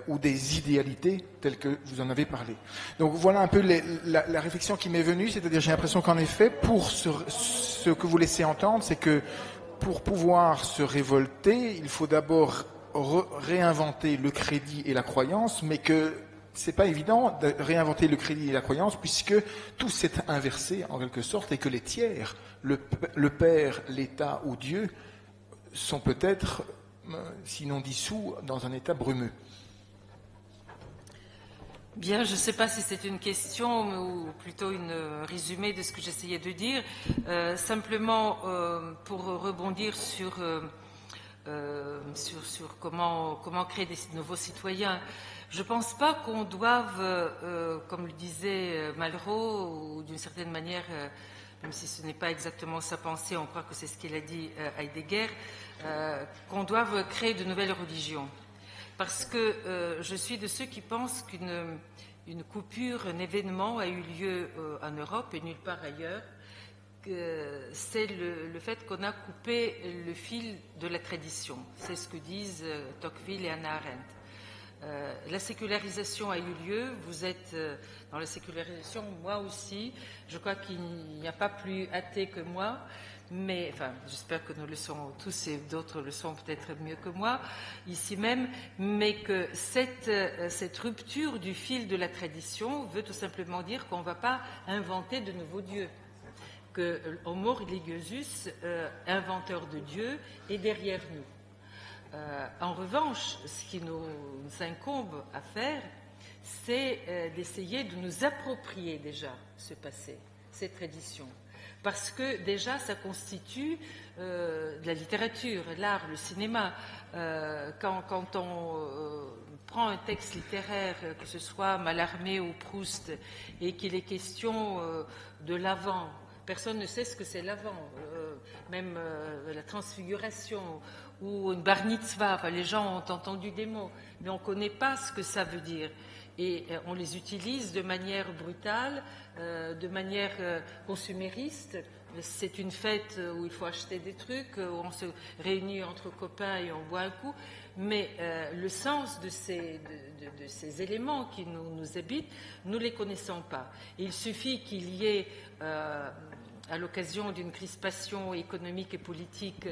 ou des idéalités telles que vous en avez parlé. Donc voilà un peu la réflexion qui m'est venue, c'est-à-dire j'ai l'impression qu'en effet, pour ce que vous laissez entendre, c'est que pour pouvoir se révolter, il faut d'abord réinventer le crédit et la croyance, mais que c'est pas évident de réinventer le crédit et la croyance puisque tout s'est inversé en quelque sorte et que les tiers, le Père, l'État ou Dieu, sont peut-être sinon dissous, dans un état brumeux. Bien, je ne sais pas si c'est une question ou plutôt une résumé de ce que j'essayais de dire. Simplement, pour rebondir sur comment créer des nouveaux citoyens, je ne pense pas qu'on doive, comme le disait Malraux, ou d'une certaine manière, même si ce n'est pas exactement sa pensée, on croit que c'est ce qu'il a dit Heidegger, qu'on doive créer de nouvelles religions. Parce que je suis de ceux qui pensent qu'une coupure, un événement a eu lieu en Europe et nulle part ailleurs, c'est le fait qu'on a coupé le fil de la tradition. C'est ce que disent Tocqueville et Hannah Arendt. La sécularisation a eu lieu, vous êtes dans la sécularisation, moi aussi. Je crois qu'il n'y a pas plus athée que moi, mais enfin, j'espère que nous le sommes tous et d'autres le sont peut-être mieux que moi, ici même, mais que cette rupture du fil de la tradition veut tout simplement dire qu'on ne va pas inventer de nouveaux dieux. Que Homo religiosus, inventeur de Dieu, est derrière nous. En revanche, ce qui nous incombe à faire, c'est d'essayer de nous approprier déjà ce passé, ces traditions. Parce que déjà, ça constitue de la littérature, l'art, le cinéma. Quand on prend un texte littéraire, que ce soit Mallarmé ou Proust, et qu'il est question de l'avant, personne ne sait ce que c'est l'avant, même la transfiguration ou une bar mitzvah. Enfin, les gens ont entendu des mots, mais on ne connaît pas ce que ça veut dire. Et on les utilise de manière brutale, de manière consumériste. C'est une fête où il faut acheter des trucs, où on se réunit entre copains et on boit un coup. Mais le sens de ces éléments qui nous habitent, nous ne les connaissons pas. Et il suffit qu'il y ait, à l'occasion d'une crispation économique et politique,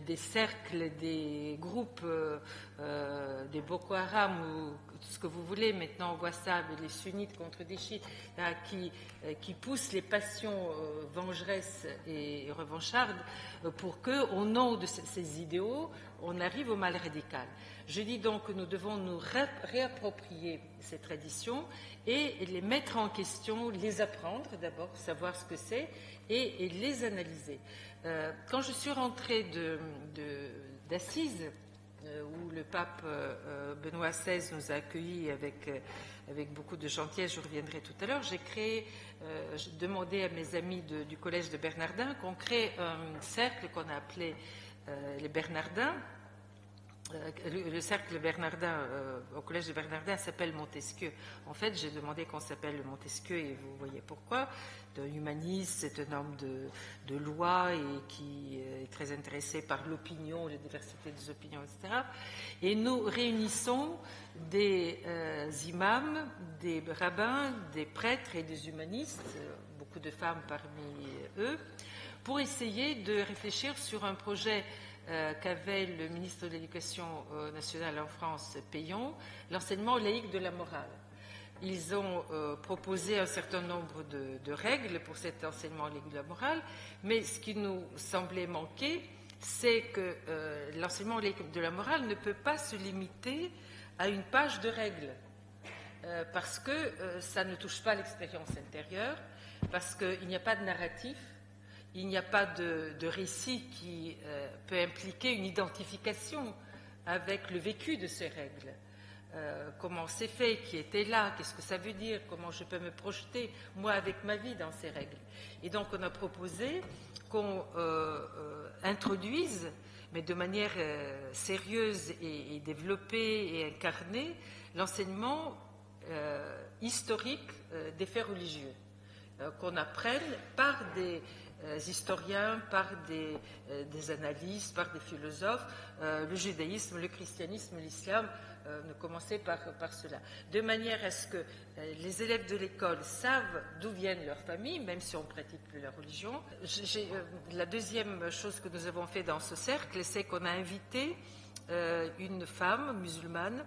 des cercles, des groupes, des Boko Haram ou tout ce que vous voulez, maintenant on voit ça, les sunnites contre des chiites, qui poussent les passions vengeresses et revanchardes pour que, au nom de ces idéaux, on arrive au mal radical. Je dis donc que nous devons nous réapproprier ces traditions et les mettre en question, les apprendre d'abord, savoir ce que c'est, et les analyser. Quand je suis rentrée d'Assise, où le pape Benoît XVI nous a accueillis avec beaucoup de gentillesse, je reviendrai tout à l'heure, j'ai demandé à mes amis du collège de Bernardin qu'on crée un cercle qu'on a appelé les Bernardins. Le cercle Bernardin au collège de Bernardin s'appelle Montesquieu. En fait, j'ai demandé qu'on s'appelle le Montesquieu et vous voyez pourquoi. C'est un humaniste, c'est un homme de loi et qui est très intéressé par l'opinion, la diversité des opinions, etc. Et nous réunissons des imams, des rabbins, des prêtres et des humanistes, beaucoup de femmes parmi eux, pour essayer de réfléchir sur un projet qu'avait le ministre de l'Éducation nationale en France, Payon, l'enseignement laïque de la morale. Ils ont proposé un certain nombre de règles pour cet enseignement laïque de la morale, mais ce qui nous semblait manquer, c'est que l'enseignement laïque de la morale ne peut pas se limiter à une page de règles, parce que ça ne touche pas l'expérience intérieure, parce qu'il n'y a pas de narratif, il n'y a pas de récit qui peut impliquer une identification avec le vécu de ces règles. Comment c'est fait, qui était là, qu'est-ce que ça veut dire, comment je peux me projeter, moi, avec ma vie dans ces règles. Et donc, on a proposé qu'on introduise, mais de manière sérieuse et développée et incarnée, l'enseignement historique des faits religieux, qu'on apprenne par des historiens, par des analystes, par des philosophes, le judaïsme, le christianisme, l'islam, ne commencer par cela. De manière à ce que les élèves de l'école savent d'où viennent leurs familles, même si on ne pratique plus la religion. La deuxième chose que nous avons fait dans ce cercle, c'est qu'on a invité une femme musulmane,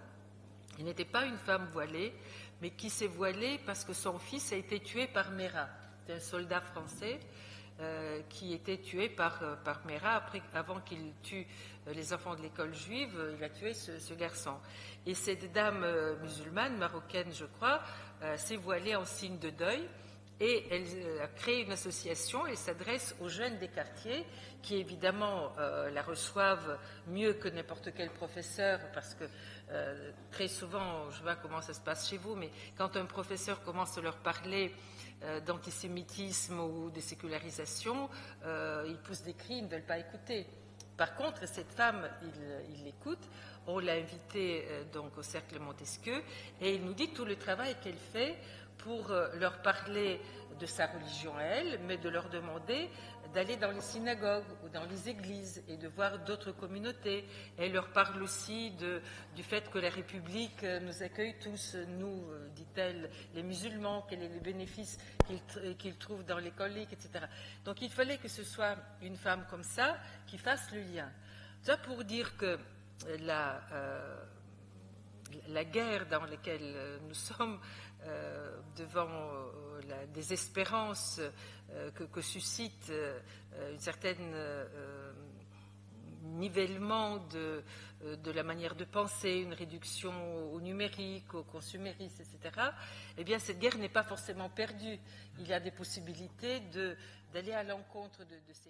qui n'était pas une femme voilée, mais qui s'est voilée parce que son fils a été tué par Mera. C'est un soldat français qui était tué par Mera avant qu'il tue les enfants de l'école juive. Il a tué ce garçon. Et cette dame musulmane, marocaine je crois, s'est voilée en signe de deuil. Et elle a créé une association et s'adresse aux jeunes des quartiers qui, évidemment, la reçoivent mieux que n'importe quel professeur parce que très souvent, je ne sais pas comment ça se passe chez vous, mais quand un professeur commence à leur parler d'antisémitisme ou de sécularisation, ils poussent des cris, ils ne veulent pas écouter. par contre, cette femme, il l'écoute, on l'a invitée donc au Cercle Montesquieu, et il nous dit tout le travail qu'elle fait pour leur parler de sa religion à elle, mais de leur demander d'aller dans les synagogues ou dans les églises et de voir d'autres communautés. Elle leur parle aussi du fait que la République nous accueille tous, nous, dit-elle, les musulmans, quels sont les bénéfices qu'ils trouvent dans les catholiques, etc. Donc il fallait que ce soit une femme comme ça qui fasse le lien. Ça pour dire que la guerre dans laquelle nous sommes, devant la désespérance que suscite une certaine nivellement de la manière de penser, une réduction au numérique, au consumérisme, etc., eh bien, cette guerre n'est pas forcément perdue. Il y a des possibilités d'aller à l'encontre de ces